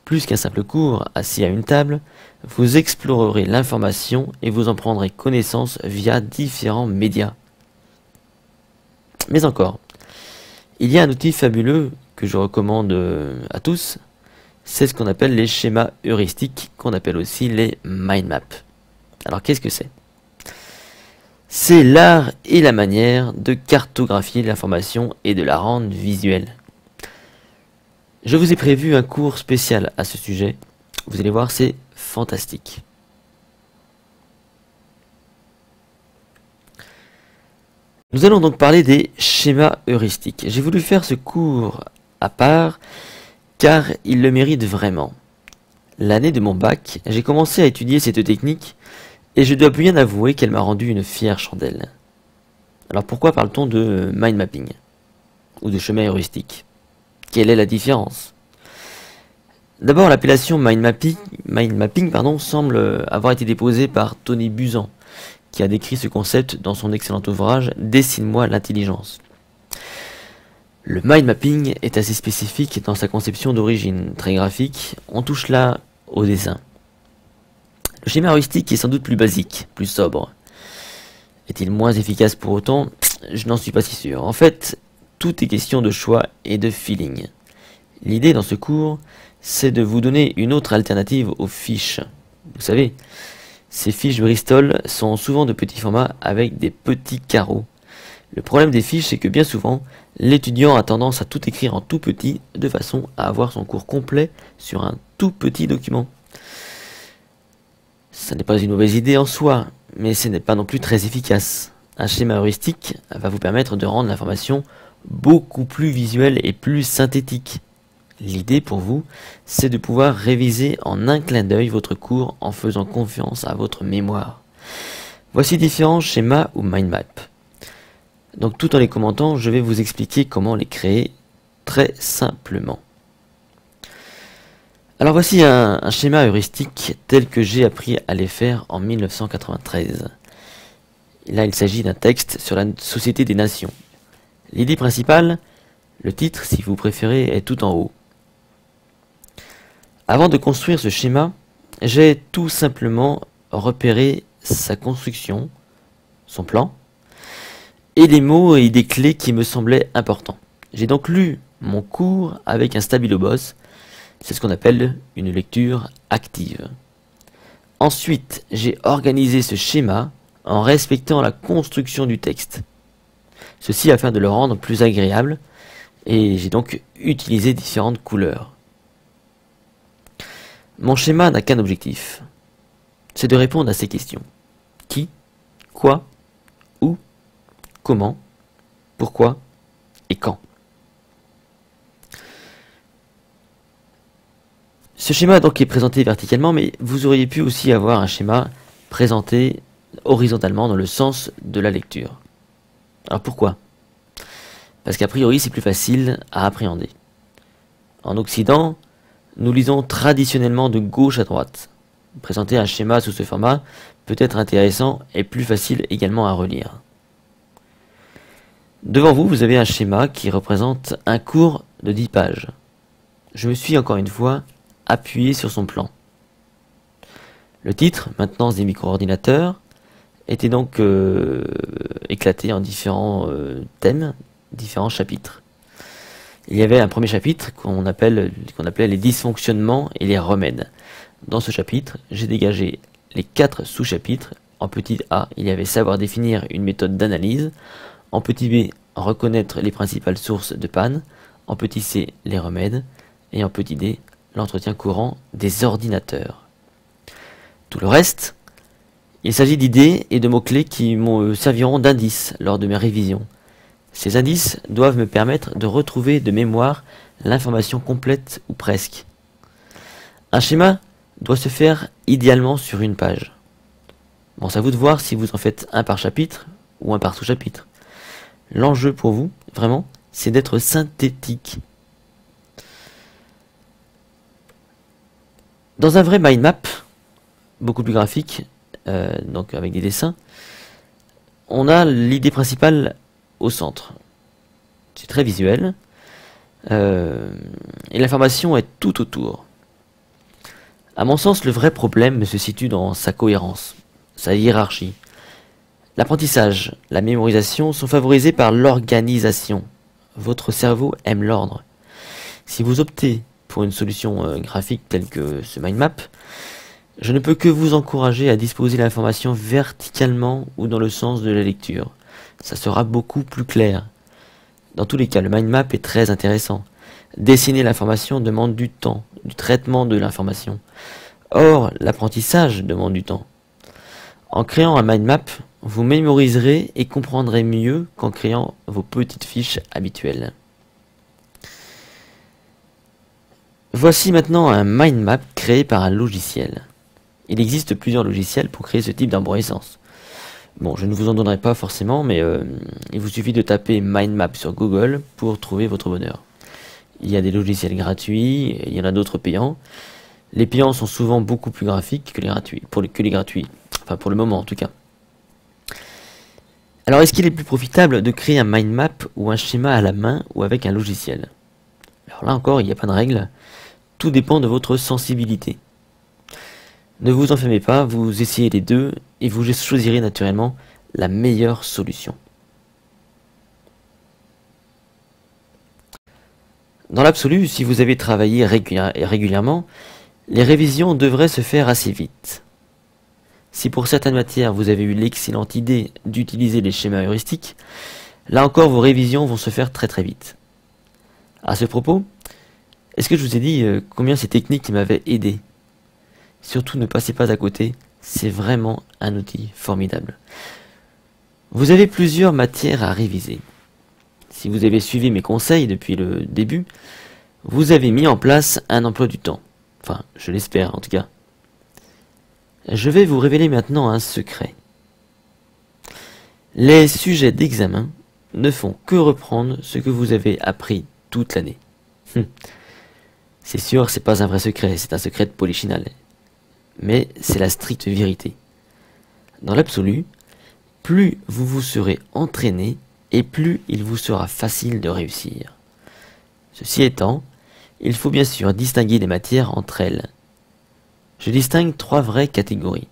Plus qu'un simple cours assis à une table, vous explorerez l'information et vous en prendrez connaissance via différents médias. Mais encore, il y a un outil fabuleux que je recommande à tous, c'est ce qu'on appelle les schémas heuristiques, qu'on appelle aussi les mind maps. Alors qu'est-ce que c'est? C'est l'art et la manière de cartographier l'information et de la rendre visuelle. Je vous ai prévu un cours spécial à ce sujet, vous allez voir, c'est fantastique. Nous allons donc parler des schémas heuristiques. J'ai voulu faire ce cours à part car il le mérite vraiment. L'année de mon bac, j'ai commencé à étudier cette technique et je dois bien avouer qu'elle m'a rendu une fière chandelle. Alors pourquoi parle-t-on de mind mapping ou de schéma heuristique? Quelle est la différence? D'abord, l'appellation mind mapping, semble avoir été déposée par Tony Buzan, qui a décrit ce concept dans son excellent ouvrage « Dessine-moi l'intelligence ». Le mind mapping est assez spécifique dans sa conception d'origine, très graphique, on touche là au dessin. Le schéma heuristique est sans doute plus basique, plus sobre. Est-il moins efficace pour autant? Je n'en suis pas si sûr. En fait, tout est question de choix et de feeling. L'idée dans ce cours, c'est de vous donner une autre alternative aux fiches. Vous savez, ces fiches Bristol sont souvent de petits formats avec des petits carreaux. Le problème des fiches, c'est que bien souvent, l'étudiant a tendance à tout écrire en tout petit, de façon à avoir son cours complet sur un tout petit document. Ce n'est pas une mauvaise idée en soi, mais ce n'est pas non plus très efficace. Un schéma heuristique va vous permettre de rendre l'information beaucoup plus visuelle et plus synthétique. L'idée pour vous, c'est de pouvoir réviser en un clin d'œil votre cours en faisant confiance à votre mémoire. Voici différents schémas ou mind maps. Donc tout en les commentant, je vais vous expliquer comment les créer très simplement. Alors voici un schéma heuristique tel que j'ai appris à les faire en 1993. Là, il s'agit d'un texte sur la Société des Nations. L'idée principale, le titre si vous préférez, est tout en haut. Avant de construire ce schéma, j'ai tout simplement repéré sa construction, son plan, et les mots et idées clés qui me semblaient importants. J'ai donc lu mon cours avec un stabilo boss, c'est ce qu'on appelle une lecture active. Ensuite, j'ai organisé ce schéma en respectant la construction du texte. Ceci afin de le rendre plus agréable, et j'ai donc utilisé différentes couleurs. Mon schéma n'a qu'un objectif, c'est de répondre à ces questions. Qui, quoi, où, comment, pourquoi et quand. Ce schéma donc est présenté verticalement, mais vous auriez pu aussi avoir un schéma présenté horizontalement dans le sens de la lecture. Alors pourquoi? Parce qu'a priori c'est plus facile à appréhender. En Occident, nous lisons traditionnellement de gauche à droite. Présenter un schéma sous ce format peut être intéressant et plus facile également à relire. Devant vous, vous avez un schéma qui représente un cours de 10 pages. Je me suis encore une fois appuyé sur son plan. Le titre, Maintenance des micro-ordinateurs, était donc éclaté en différents thèmes, différents chapitres. il y avait un premier chapitre qu'on appelait les dysfonctionnements et les remèdes. Dans ce chapitre, j'ai dégagé les 4 sous-chapitres. En petit A, il y avait savoir définir une méthode d'analyse. En petit B, reconnaître les principales sources de panne. En petit C, les remèdes. Et en petit D, l'entretien courant des ordinateurs. Tout le reste, il s'agit d'idées et de mots-clés qui me serviront d'indices lors de mes révisions. Ces indices doivent me permettre de retrouver de mémoire l'information complète ou presque. Un schéma doit se faire idéalement sur une page. Bon, c'est à vous de voir si vous en faites un par chapitre ou un par sous-chapitre. L'enjeu pour vous, vraiment, c'est d'être synthétique. Dans un vrai mind map, beaucoup plus graphique, donc avec des dessins, on a l'idée principale au centre. C'est très visuel, et l'information est tout autour. À mon sens, le vrai problème se situe dans sa cohérence, sa hiérarchie. L'apprentissage, la mémorisation sont favorisés par l'organisation. Votre cerveau aime l'ordre. Si vous optez pour une solution graphique telle que ce mind map, je ne peux que vous encourager à disposer l'information verticalement ou dans le sens de la lecture. Ça sera beaucoup plus clair. Dans tous les cas, le mind map est très intéressant. Dessiner l'information demande du temps, du traitement de l'information. Or, l'apprentissage demande du temps. En créant un mind map, vous mémoriserez et comprendrez mieux qu'en créant vos petites fiches habituelles. Voici maintenant un mind map créé par un logiciel. Il existe plusieurs logiciels pour créer ce type d'arborescence. Bon, je ne vous en donnerai pas forcément, mais il vous suffit de taper mind map sur Google pour trouver votre bonheur. Il y a des logiciels gratuits, et il y en a d'autres payants. Les payants sont souvent beaucoup plus graphiques que les gratuits. Enfin, pour le moment en tout cas. Alors, est-ce qu'il est plus profitable de créer un mind map ou un schéma à la main ou avec un logiciel? Alors là encore, il n'y a pas de règle. Tout dépend de votre sensibilité. Ne vous enfermez pas, vous essayez les deux et vous choisirez naturellement la meilleure solution. Dans l'absolu, si vous avez travaillé régulièrement, les révisions devraient se faire assez vite. Si pour certaines matières vous avez eu l'excellente idée d'utiliser les schémas heuristiques, là encore vos révisions vont se faire très très vite. À ce propos, est-ce que je vous ai dit combien ces techniques m'avaient aidé? Surtout ne passez pas à côté, c'est vraiment un outil formidable. Vous avez plusieurs matières à réviser. Si vous avez suivi mes conseils depuis le début, vous avez mis en place un emploi du temps. Enfin, je l'espère en tout cas. Je vais vous révéler maintenant un secret. Les sujets d'examen ne font que reprendre ce que vous avez appris toute l'année. C'est sûr, c'est pas un vrai secret, c'est un secret de polichinelle. Mais c'est la stricte vérité. Dans l'absolu, plus vous vous serez entraîné et plus il vous sera facile de réussir. Ceci étant, il faut bien sûr distinguer les matières entre elles. Je distingue 3 vraies catégories.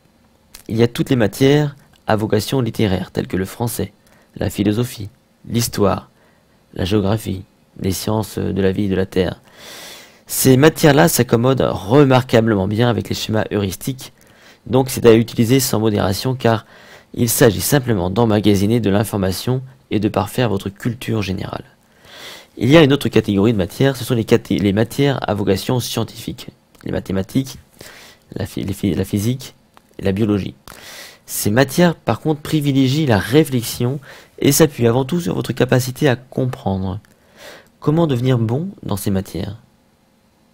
Il y a toutes les matières à vocation littéraire, telles que le français, la philosophie, l'histoire, la géographie, les sciences de la vie et de la terre. Ces matières-là s'accommodent remarquablement bien avec les schémas heuristiques, donc c'est à utiliser sans modération car il s'agit simplement d'emmagasiner de l'information et de parfaire votre culture générale. Il y a une autre catégorie de matières, ce sont les matières à vocation scientifique, les mathématiques, la physique et la biologie. Ces matières par contre privilégient la réflexion et s'appuient avant tout sur votre capacité à comprendre. Comment devenir bon dans ces matières?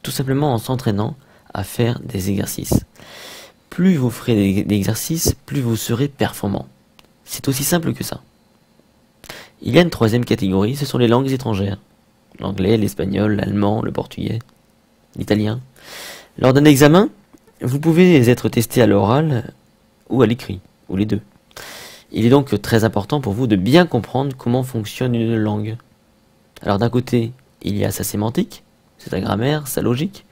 Tout simplement en s'entraînant à faire des exercices. Plus vous ferez d'exercices, plus vous serez performant. C'est aussi simple que ça. Il y a une 3e catégorie, ce sont les langues étrangères. L'anglais, l'espagnol, l'allemand, le portugais, l'italien. Lors d'un examen, vous pouvez être testé à l'oral ou à l'écrit, ou les deux. Il est donc très important pour vous de bien comprendre comment fonctionne une langue. Alors d'un côté, il y a sa sémantique, c'est sa grammaire, sa logique.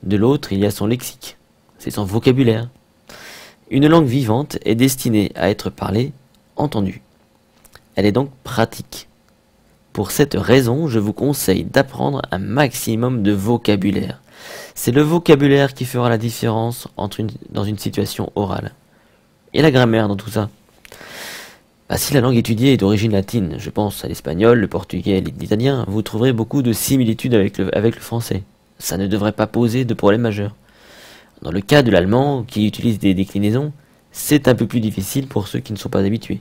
De l'autre, il y a son lexique, c'est son vocabulaire. Une langue vivante est destinée à être parlée, entendue. Elle est donc pratique. Pour cette raison, je vous conseille d'apprendre un maximum de vocabulaire. C'est le vocabulaire qui fera la différence dans une situation orale. Et la grammaire dans tout ça? Bah, si la langue étudiée est d'origine latine, je pense à l'espagnol, le portugais et l'italien, vous trouverez beaucoup de similitudes avec le français. Ça ne devrait pas poser de problème majeur. Dans le cas de l'allemand, qui utilise des déclinaisons, c'est un peu plus difficile pour ceux qui ne sont pas habitués.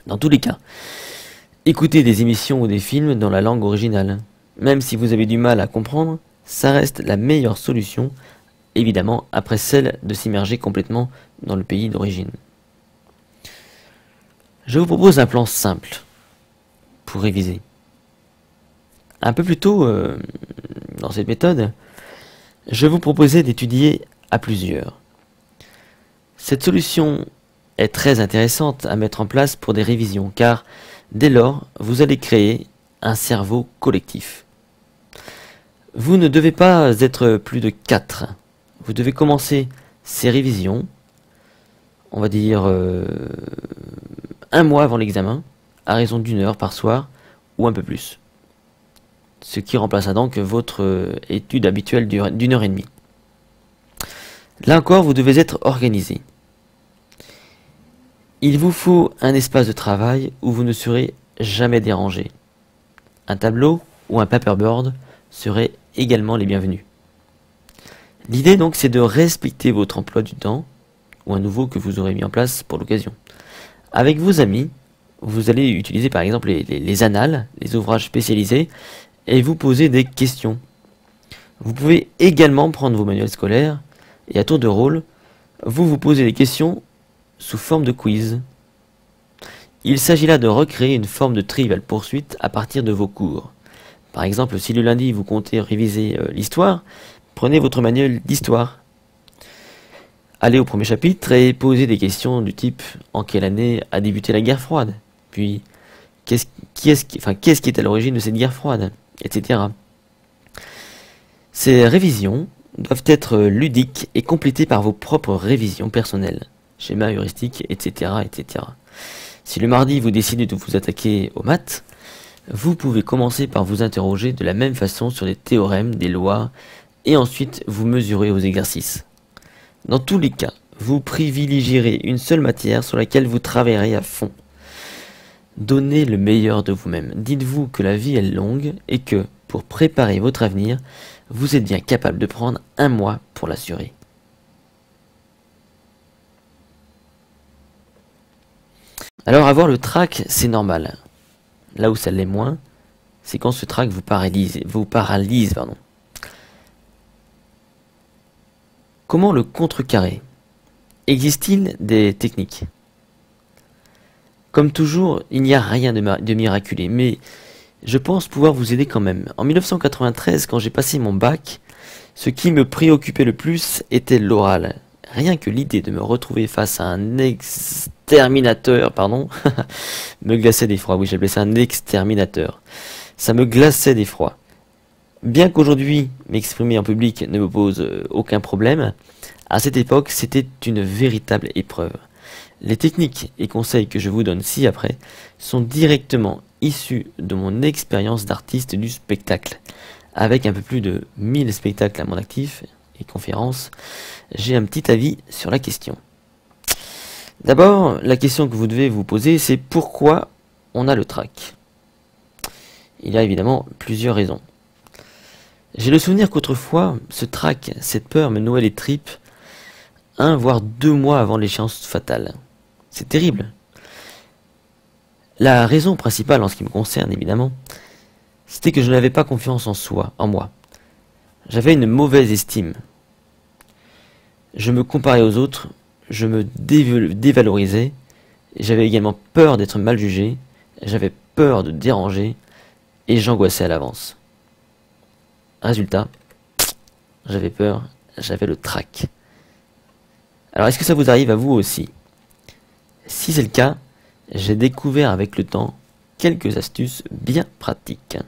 Dans tous les cas, écoutez des émissions ou des films dans la langue originale. Même si vous avez du mal à comprendre, ça reste la meilleure solution, évidemment, après celle de s'immerger complètement dans le pays d'origine. Je vous propose un plan simple pour réviser. Un peu plus tôt, dans cette méthode, je vous proposais d'étudier à plusieurs. Cette solution est très intéressante à mettre en place pour des révisions, car dès lors, vous allez créer un cerveau collectif. Vous ne devez pas être plus de 4. Vous devez commencer ces révisions, on va dire un mois avant l'examen, à raison d'1 heure par soir, ou un peu plus. Ce qui remplacera donc votre étude habituelle d'1 heure et demie. Là encore, vous devez être organisé. Il vous faut un espace de travail où vous ne serez jamais dérangé. Un tableau ou un paperboard seraient également les bienvenus. L'idée donc c'est de respecter votre emploi du temps, ou un nouveau que vous aurez mis en place pour l'occasion. Avec vos amis, vous allez utiliser par exemple les annales, les ouvrages spécialisés, et vous poser des questions. Vous pouvez également prendre vos manuels scolaires, et à tour de rôle, vous posez des questions sous forme de quiz. Il s'agit là de recréer une forme de trivial poursuite à partir de vos cours. Par exemple, si le lundi vous comptez réviser l'histoire, prenez votre manuel d'histoire. Allez au premier chapitre et posez des questions du type: en quelle année a débuté la guerre froide? Puis, qu'est-ce qui est à l'origine de cette guerre froide? Etc. Ces révisions doivent être ludiques et complétées par vos propres révisions personnelles, schémas heuristiques, etc., etc. Si le mardi vous décidez de vous attaquer aux maths, vous pouvez commencer par vous interroger de la même façon sur les théorèmes, des lois, et ensuite vous mesurez aux exercices. Dans tous les cas, vous privilégierez une seule matière sur laquelle vous travaillerez à fond. Donnez le meilleur de vous-même. Dites-vous que la vie est longue et que, pour préparer votre avenir, vous êtes bien capable de prendre 1 mois pour l'assurer. Alors avoir le trac, c'est normal. Là où ça l'est moins, c'est quand ce trac vous paralyse. Comment le contrecarrer? Existe-t-il des techniques? Comme toujours, il n'y a rien de miraculé, mais je pense pouvoir vous aider quand même. En 1993, quand j'ai passé mon bac, ce qui me préoccupait le plus était l'oral. Rien que l'idée de me retrouver face à un exterminateur, me glaçait d'effroi. Oui, j'appelais ça un exterminateur. Ça me glaçait d'effroi. Bien qu'aujourd'hui, m'exprimer en public ne me pose aucun problème, à cette époque, c'était une véritable épreuve. Les techniques et conseils que je vous donne ci-après sont directement issus de mon expérience d'artiste du spectacle. Avec un peu plus de 1000 spectacles à mon actif et conférences, j'ai un petit avis sur la question. D'abord, la question que vous devez vous poser, c'est pourquoi on a le trac. Il y a évidemment plusieurs raisons. J'ai le souvenir qu'autrefois, ce trac, cette peur me nouait les tripes 1 voire 2 mois avant l'échéance fatale. C'est terrible. La raison principale en ce qui me concerne, évidemment, c'était que je n'avais pas confiance en moi. J'avais une mauvaise estime. Je me comparais aux autres, je me dévalorisais, j'avais également peur d'être mal jugé, j'avais peur de déranger, et j'angoissais à l'avance. Résultat, j'avais peur, j'avais le trac. Alors est-ce que ça vous arrive à vous aussi? Si c'est le cas, j'ai découvert avec le temps quelques astuces bien pratiques.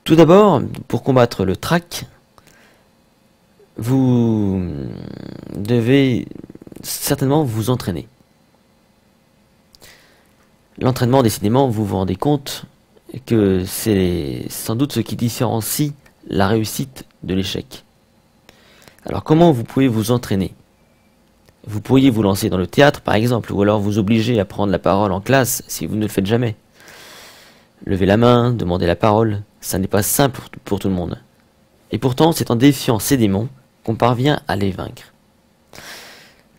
Tout d'abord, pour combattre le trac, vous devez certainement vous entraîner. L'entraînement, décidément, vous vous rendez compte que c'est sans doute ce qui différencie la réussite de l'échec. Alors comment vous pouvez vous entraîner? Vous pourriez vous lancer dans le théâtre par exemple, ou alors vous obliger à prendre la parole en classe si vous ne le faites jamais. Lever la main, demander la parole, ça n'est pas simple pour tout le monde. Et pourtant, c'est en défiant ces démons qu'on parvient à les vaincre.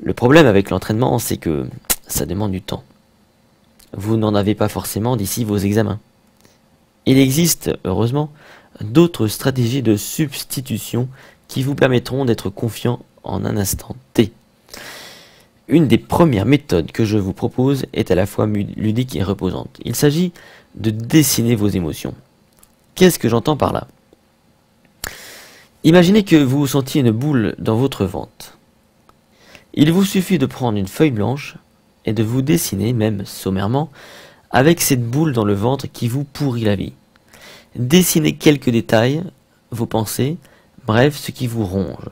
Le problème avec l'entraînement, c'est que ça demande du temps. Vous n'en avez pas forcément d'ici vos examens. Il existe, heureusement, d'autres stratégies de substitution qui vous permettront d'être confiant en un instant T. Une des premières méthodes que je vous propose est à la fois ludique et reposante. Il s'agit de dessiner vos émotions. Qu'est-ce que j'entends par là? Imaginez que vous sentiez une boule dans votre ventre. Il vous suffit de prendre une feuille blanche et de vous dessiner, même sommairement, avec cette boule dans le ventre qui vous pourrit la vie. Dessinez quelques détails, vos pensées, bref, ce qui vous ronge.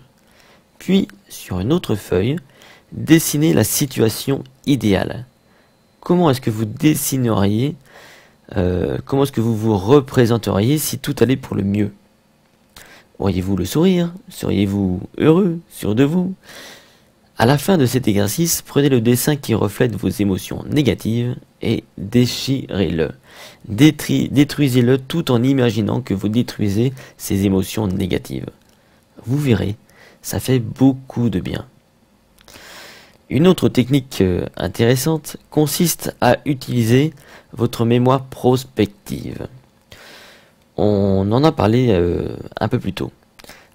Puis, sur une autre feuille, dessinez la situation idéale. Comment est-ce que vous dessineriez, comment est-ce que vous vous représenteriez si tout allait pour le mieux? Auriez-vous le sourire? Seriez-vous heureux? Sûr de vous? À la fin de cet exercice, prenez le dessin qui reflète vos émotions négatives et déchirez-le. Détruisez-le tout en imaginant que vous détruisez ces émotions négatives. Vous verrez, ça fait beaucoup de bien. Une autre technique intéressante consiste à utiliser votre mémoire prospective. On en a parlé un peu plus tôt.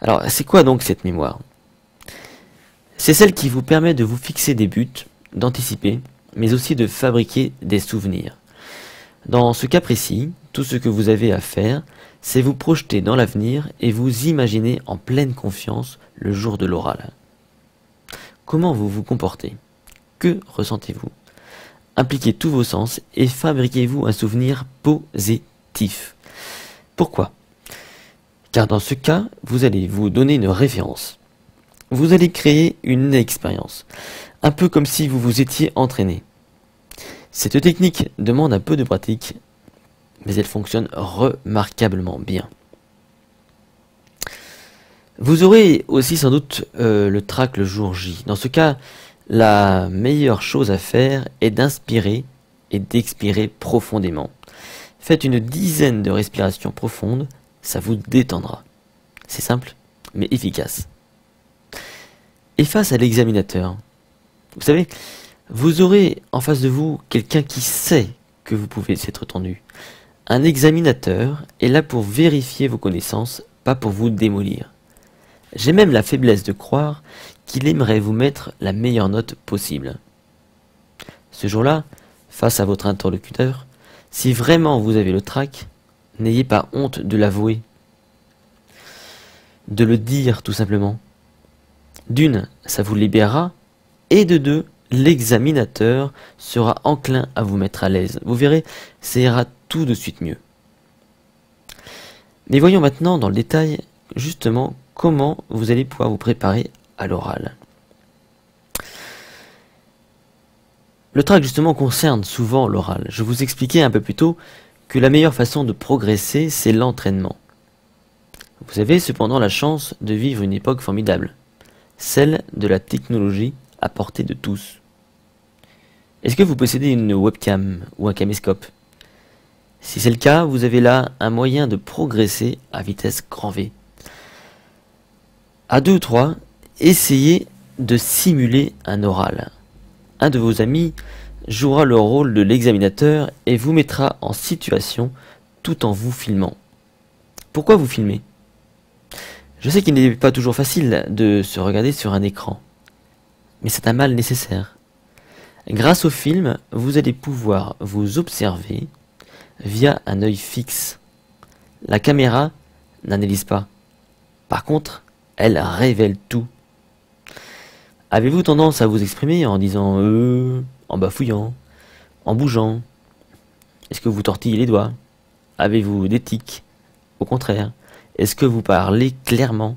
Alors, c'est quoi donc cette mémoire? C'est celle qui vous permet de vous fixer des buts, d'anticiper, mais aussi de fabriquer des souvenirs. Dans ce cas précis, tout ce que vous avez à faire, c'est vous projeter dans l'avenir et vous imaginer en pleine confiance le jour de l'oral. Comment vous vous comportez? Que ressentez-vous? Impliquez tous vos sens et fabriquez-vous un souvenir positif. Pourquoi? Car dans ce cas, vous allez vous donner une référence. Vous allez créer une expérience, un peu comme si vous vous étiez entraîné. Cette technique demande un peu de pratique, mais elle fonctionne remarquablement bien. Vous aurez aussi sans doute le trac le jour J. Dans ce cas, la meilleure chose à faire est d'inspirer et d'expirer profondément. Faites une dizaine de respirations profondes, ça vous détendra. C'est simple, mais efficace. Et face à l'examinateur, vous savez, vous aurez en face de vous quelqu'un qui sait que vous pouvez être tendu. Un examinateur est là pour vérifier vos connaissances, pas pour vous démolir. J'ai même la faiblesse de croire qu'il aimerait vous mettre la meilleure note possible. Ce jour-là, face à votre interlocuteur, si vraiment vous avez le trac, n'ayez pas honte de l'avouer. De le dire tout simplement. D'une, ça vous libérera, et de deux, l'examinateur sera enclin à vous mettre à l'aise. Vous verrez, ça ira tout de suite mieux. Mais voyons maintenant dans le détail, justement, comment vous allez pouvoir vous préparer à l'oral. Le trac, justement, concerne souvent l'oral. Je vous expliquais un peu plus tôt que la meilleure façon de progresser, c'est l'entraînement. Vous avez cependant la chance de vivre une époque formidable. Celle de la technologie à portée de tous. Est-ce que vous possédez une webcam ou un caméscope? Si c'est le cas, vous avez là un moyen de progresser à vitesse grand V. À 2 ou 3, essayez de simuler un oral. Un de vos amis jouera le rôle de l'examinateur et vous mettra en situation tout en vous filmant. Pourquoi vous filmez? Je sais qu'il n'est pas toujours facile de se regarder sur un écran, mais c'est un mal nécessaire. Grâce au film, vous allez pouvoir vous observer via un œil fixe. La caméra n'analyse pas. Par contre, elle révèle tout. Avez-vous tendance à vous exprimer en disant en bafouillant, en bougeant? Est-ce que vous tortillez les doigts? Avez-vous des tics? Au contraire. Est-ce que vous parlez clairement?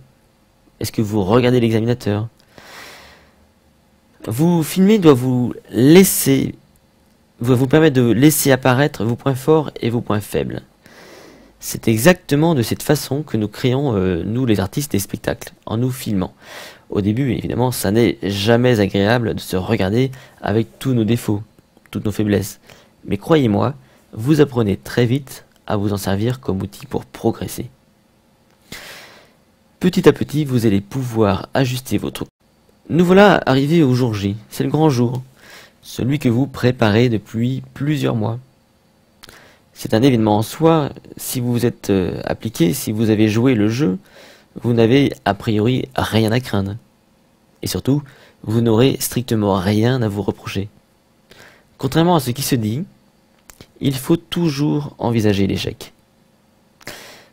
Est-ce que vous regardez l'examinateur? Vous filmer doit vous laisser va vous permettre de laisser apparaître vos points forts et vos points faibles. C'est exactement de cette façon que nous créons, nous les artistes, des spectacles, en nous filmant. Au début, évidemment, ça n'est jamais agréable de se regarder avec tous nos défauts, toutes nos faiblesses. Mais croyez-moi, vous apprenez très vite à vous en servir comme outil pour progresser. Petit à petit, vous allez pouvoir ajuster votre... Nous voilà arrivés au jour J, c'est le grand jour, celui que vous préparez depuis plusieurs mois. C'est un événement en soi, si vous vous êtes appliqué, si vous avez joué le jeu, vous n'avez a priori rien à craindre. Et surtout, vous n'aurez strictement rien à vous reprocher. Contrairement à ce qui se dit, il faut toujours envisager l'échec.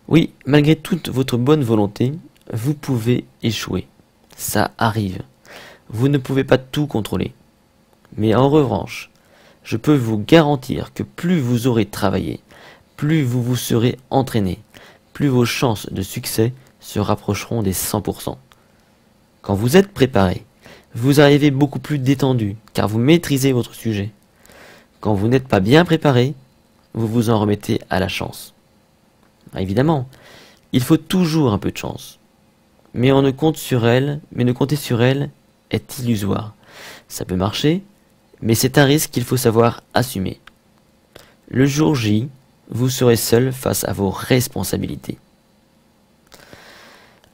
Oui, malgré toute votre bonne volonté, vous pouvez échouer. Ça arrive. Vous ne pouvez pas tout contrôler. Mais en revanche, je peux vous garantir que plus vous aurez travaillé, plus vous vous serez entraîné, plus vos chances de succès se rapprocheront des 100%. Quand vous êtes préparé, vous arrivez beaucoup plus détendu, car vous maîtrisez votre sujet. Quand vous n'êtes pas bien préparé, vous vous en remettez à la chance. Évidemment, il faut toujours un peu de chance. Mais ne compter sur elle est illusoire. Ça peut marcher, mais c'est un risque qu'il faut savoir assumer. Le jour J, vous serez seul face à vos responsabilités.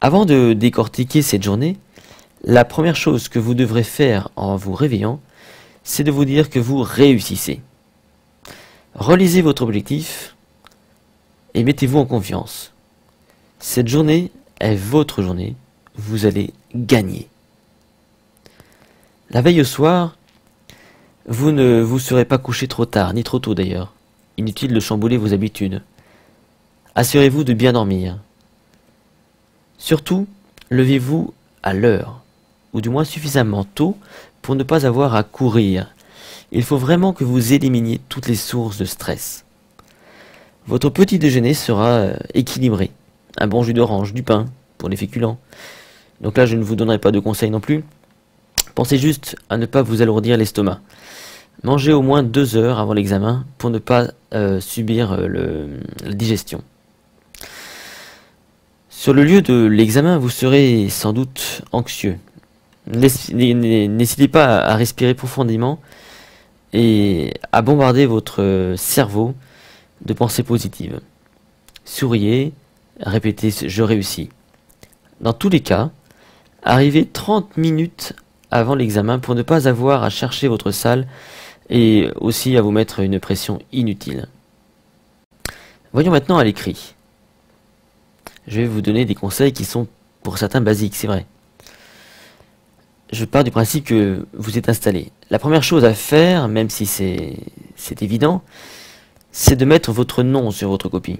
Avant de décortiquer cette journée, la première chose que vous devrez faire en vous réveillant, c'est de vous dire que vous réussissez. Relisez votre objectif et mettez-vous en confiance. Cette journée est votre journée, vous allez gagner. La veille au soir, vous ne vous serez pas couché trop tard, ni trop tôt d'ailleurs. Inutile de chambouler vos habitudes. Assurez-vous de bien dormir. Surtout, levez-vous à l'heure, ou du moins suffisamment tôt pour ne pas avoir à courir. Il faut vraiment que vous éliminiez toutes les sources de stress. Votre petit déjeuner sera équilibré. Un bon jus d'orange, du pain, pour les féculents. Donc là, je ne vous donnerai pas de conseils non plus. Pensez juste à ne pas vous alourdir l'estomac. Mangez au moins 2 heures avant l'examen pour ne pas subir la digestion. Sur le lieu de l'examen, vous serez sans doute anxieux. N'hésitez pas à respirer profondément et à bombarder votre cerveau de pensées positives. Souriez, répétez « je réussis ». Dans tous les cas, arrivez 30 minutes avant l'examen pour ne pas avoir à chercher votre salle et aussi à vous mettre une pression inutile. Voyons maintenant à l'écrit. Je vais vous donner des conseils qui sont pour certains basiques, c'est vrai. Je pars du principe que vous êtes installé. La première chose à faire, même si c'est évident, c'est de mettre votre nom sur votre copie.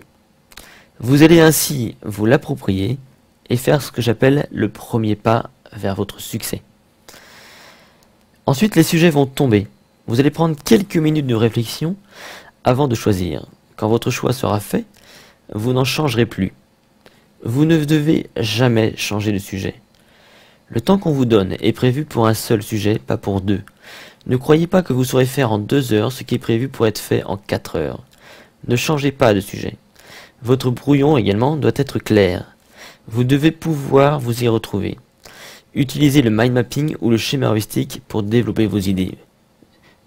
Vous allez ainsi vous l'approprier et faire ce que j'appelle le premier pas vers votre succès. Ensuite, les sujets vont tomber. Vous allez prendre quelques minutes de réflexion avant de choisir. Quand votre choix sera fait, vous n'en changerez plus. Vous ne devez jamais changer de sujet. Le temps qu'on vous donne est prévu pour un seul sujet, pas pour 2. Ne croyez pas que vous saurez faire en 2 heures ce qui est prévu pour être fait en 4 heures. Ne changez pas de sujet. Votre brouillon également doit être clair. Vous devez pouvoir vous y retrouver. Utilisez le mind mapping ou le schéma heuristique pour développer vos idées.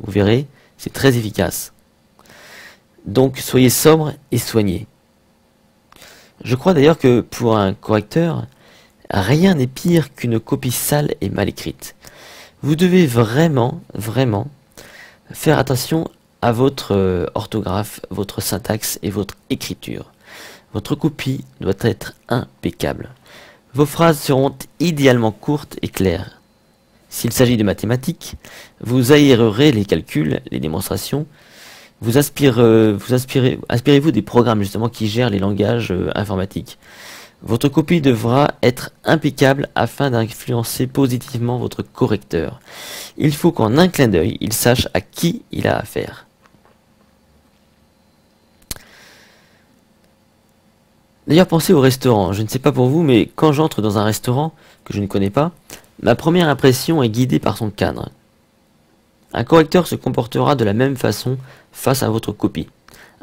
Vous verrez, c'est très efficace. Donc soyez sobre et soignez. Je crois d'ailleurs que pour un correcteur, rien n'est pire qu'une copie sale et mal écrite. Vous devez vraiment faire attention à votre orthographe, votre syntaxe et votre écriture. Votre copie doit être impeccable. Vos phrases seront idéalement courtes et claires. S'il s'agit de mathématiques, vous aérerez les calculs, les démonstrations. Inspirez-vous des programmes justement qui gèrent les langages informatiques. Votre copie devra être impeccable afin d'influencer positivement votre correcteur. Il faut qu'en un clin d'œil, il sache à qui il a affaire. D'ailleurs, pensez au restaurant. Je ne sais pas pour vous, mais quand j'entre dans un restaurant que je ne connais pas, ma première impression est guidée par son cadre. Un correcteur se comportera de la même façon face à votre copie.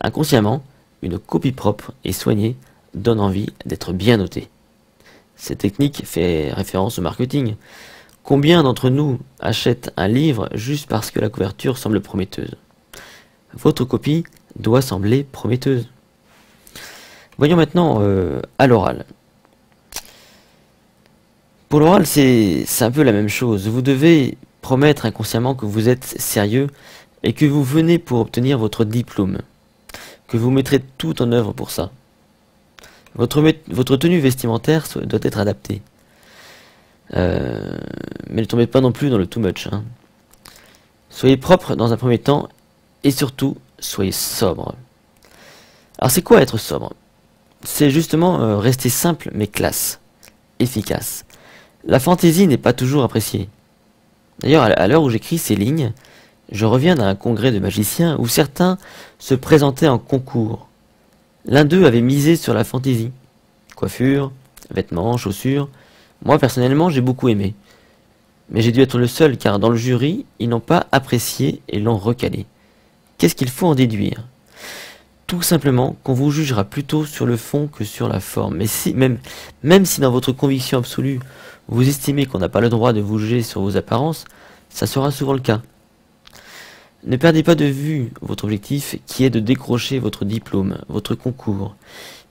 Inconsciemment, une copie propre et soignée donne envie d'être bien notée. Cette technique fait référence au marketing. Combien d'entre nous achètent un livre juste parce que la couverture semble prometteuse? Votre copie doit sembler prometteuse. Voyons maintenant à l'oral. Pour l'oral, c'est un peu la même chose. Vous devez promettre inconsciemment que vous êtes sérieux et que vous venez pour obtenir votre diplôme, que vous mettrez tout en œuvre pour ça. Votre tenue vestimentaire doit être adaptée. Mais ne tombez pas non plus dans le too much. Hein. Soyez propre dans un premier temps et surtout, soyez sobre. Alors c'est quoi être sobre? C'est justement rester simple mais classe, efficace. La fantaisie n'est pas toujours appréciée. D'ailleurs, à l'heure où j'écris ces lignes, je reviens d'un congrès de magiciens où certains se présentaient en concours. L'un d'eux avait misé sur la fantaisie. Coiffure, vêtements, chaussures. Moi, personnellement, j'ai beaucoup aimé. Mais j'ai dû être le seul car dans le jury, ils n'ont pas apprécié et l'ont recalé. Qu'est-ce qu'il faut en déduire? Tout simplement qu'on vous jugera plutôt sur le fond que sur la forme. Mais si, même si dans votre conviction absolue, vous estimez qu'on n'a pas le droit de vous juger sur vos apparences, ça sera souvent le cas. Ne perdez pas de vue votre objectif qui est de décrocher votre diplôme, votre concours.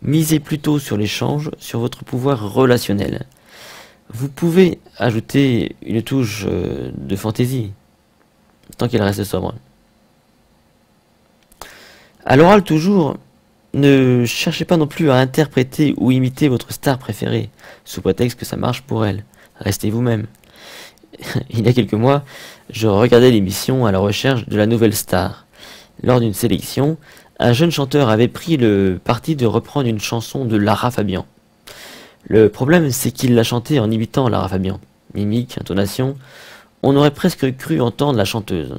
Misez plutôt sur l'échange, sur votre pouvoir relationnel. Vous pouvez ajouter une touche de fantaisie, tant qu'elle reste sobre. À l'oral toujours, ne cherchez pas non plus à interpréter ou imiter votre star préférée, sous prétexte que ça marche pour elle. Restez vous-même. Il y a quelques mois, je regardais l'émission à la recherche de la nouvelle star. Lors d'une sélection, un jeune chanteur avait pris le parti de reprendre une chanson de Lara Fabian. Le problème, c'est qu'il l'a chantée en imitant Lara Fabian. Mimique, intonation, on aurait presque cru entendre la chanteuse.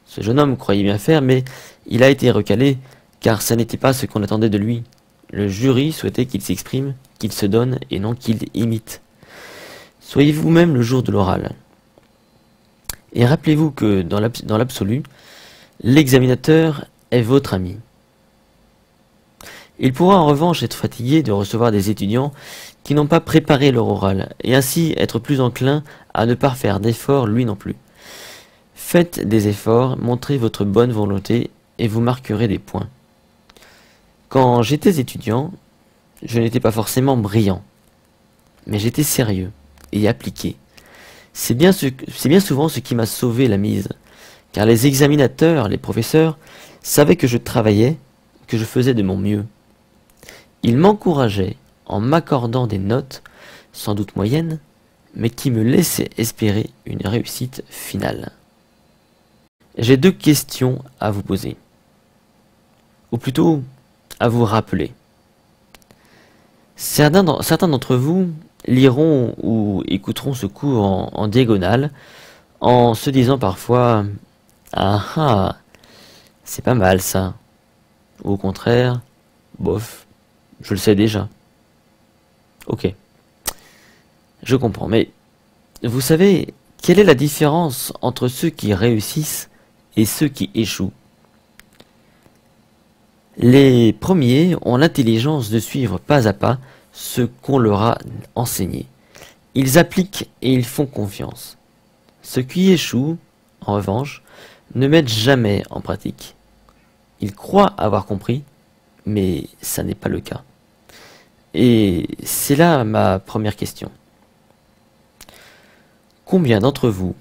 Ce jeune homme croyait bien faire, mais il a été recalé, car ça n'était pas ce qu'on attendait de lui. Le jury souhaitait qu'il s'exprime, qu'il se donne, et non qu'il imite. Soyez vous-même le jour de l'oral. Et rappelez-vous que, dans l'absolu, l'examinateur est votre ami. Il pourra en revanche être fatigué de recevoir des étudiants qui n'ont pas préparé leur oral, et ainsi être plus enclin à ne pas faire d'efforts lui non plus. Faites des efforts, montrez votre bonne volonté, et vous marquerez des points. Quand j'étais étudiant, je n'étais pas forcément brillant, mais j'étais sérieux et appliqué. C'est bien souvent ce qui m'a sauvé la mise, car les examinateurs, les professeurs, savaient que je travaillais, que je faisais de mon mieux. Ils m'encourageaient en m'accordant des notes, sans doute moyennes, mais qui me laissaient espérer une réussite finale. J'ai deux questions à vous poser, ou plutôt à vous rappeler. Certains d'entre vous liront ou écouteront ce cours en diagonale, en se disant parfois « Ah ah, c'est pas mal ça », ou au contraire « Bof, je le sais déjà ». Ok, je comprends, mais vous savez, quelle est la différence entre ceux qui réussissent et ceux qui échouent? Les premiers ont l'intelligence de suivre pas à pas ce qu'on leur a enseigné. Ils appliquent et ils font confiance. Ceux qui échouent, en revanche, ne mettent jamais en pratique. Ils croient avoir compris, mais ça n'est pas le cas. Et c'est là ma première question. Combien d'entre vous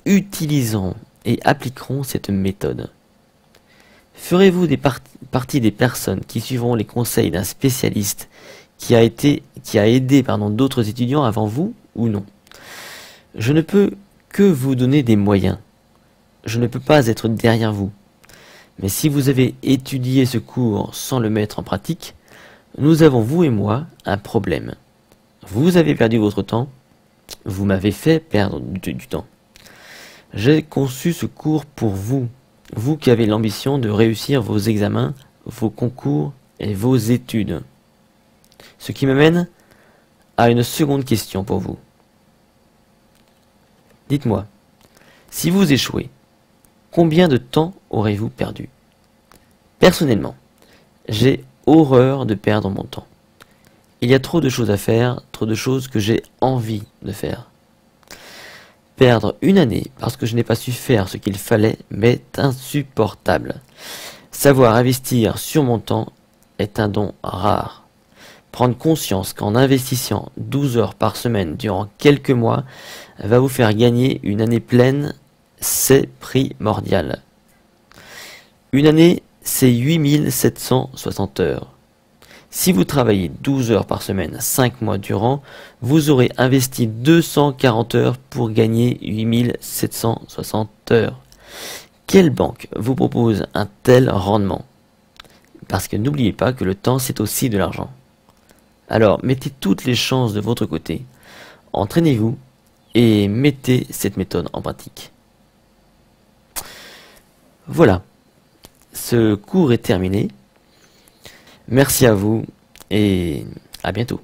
utiliseront et appliqueront cette méthode? Ferez-vous partie des personnes qui suivront les conseils d'un spécialiste qui a aidé d'autres étudiants avant vous ou non? Je ne peux que vous donner des moyens. Je ne peux pas être derrière vous. Mais si vous avez étudié ce cours sans le mettre en pratique, nous avons, vous et moi, un problème. Vous avez perdu votre temps, vous m'avez fait perdre du temps. J'ai conçu ce cours pour vous, vous qui avez l'ambition de réussir vos examens, vos concours et vos études. Ce qui m'amène à une seconde question pour vous. Dites-moi, Si vous échouez, combien de temps aurez-vous perdu? Personnellement, j'ai horreur de perdre mon temps. Il y a trop de choses à faire, trop de choses que j'ai envie de faire. Perdre une année parce que je n'ai pas su faire ce qu'il fallait m'est insupportable. Savoir investir sur mon temps est un don rare. Prendre conscience qu'en investissant 12 heures par semaine durant quelques mois va vous faire gagner une année pleine, c'est primordial. Une année, c'est 8760 heures. Si vous travaillez 12 heures par semaine, 5 mois durant, vous aurez investi 240 heures pour gagner 8760 heures. Quelle banque vous propose un tel rendement? Parce que n'oubliez pas que le temps, c'est aussi de l'argent. Alors, mettez toutes les chances de votre côté, entraînez-vous et mettez cette méthode en pratique. Voilà, ce cours est terminé. Merci à vous et à bientôt.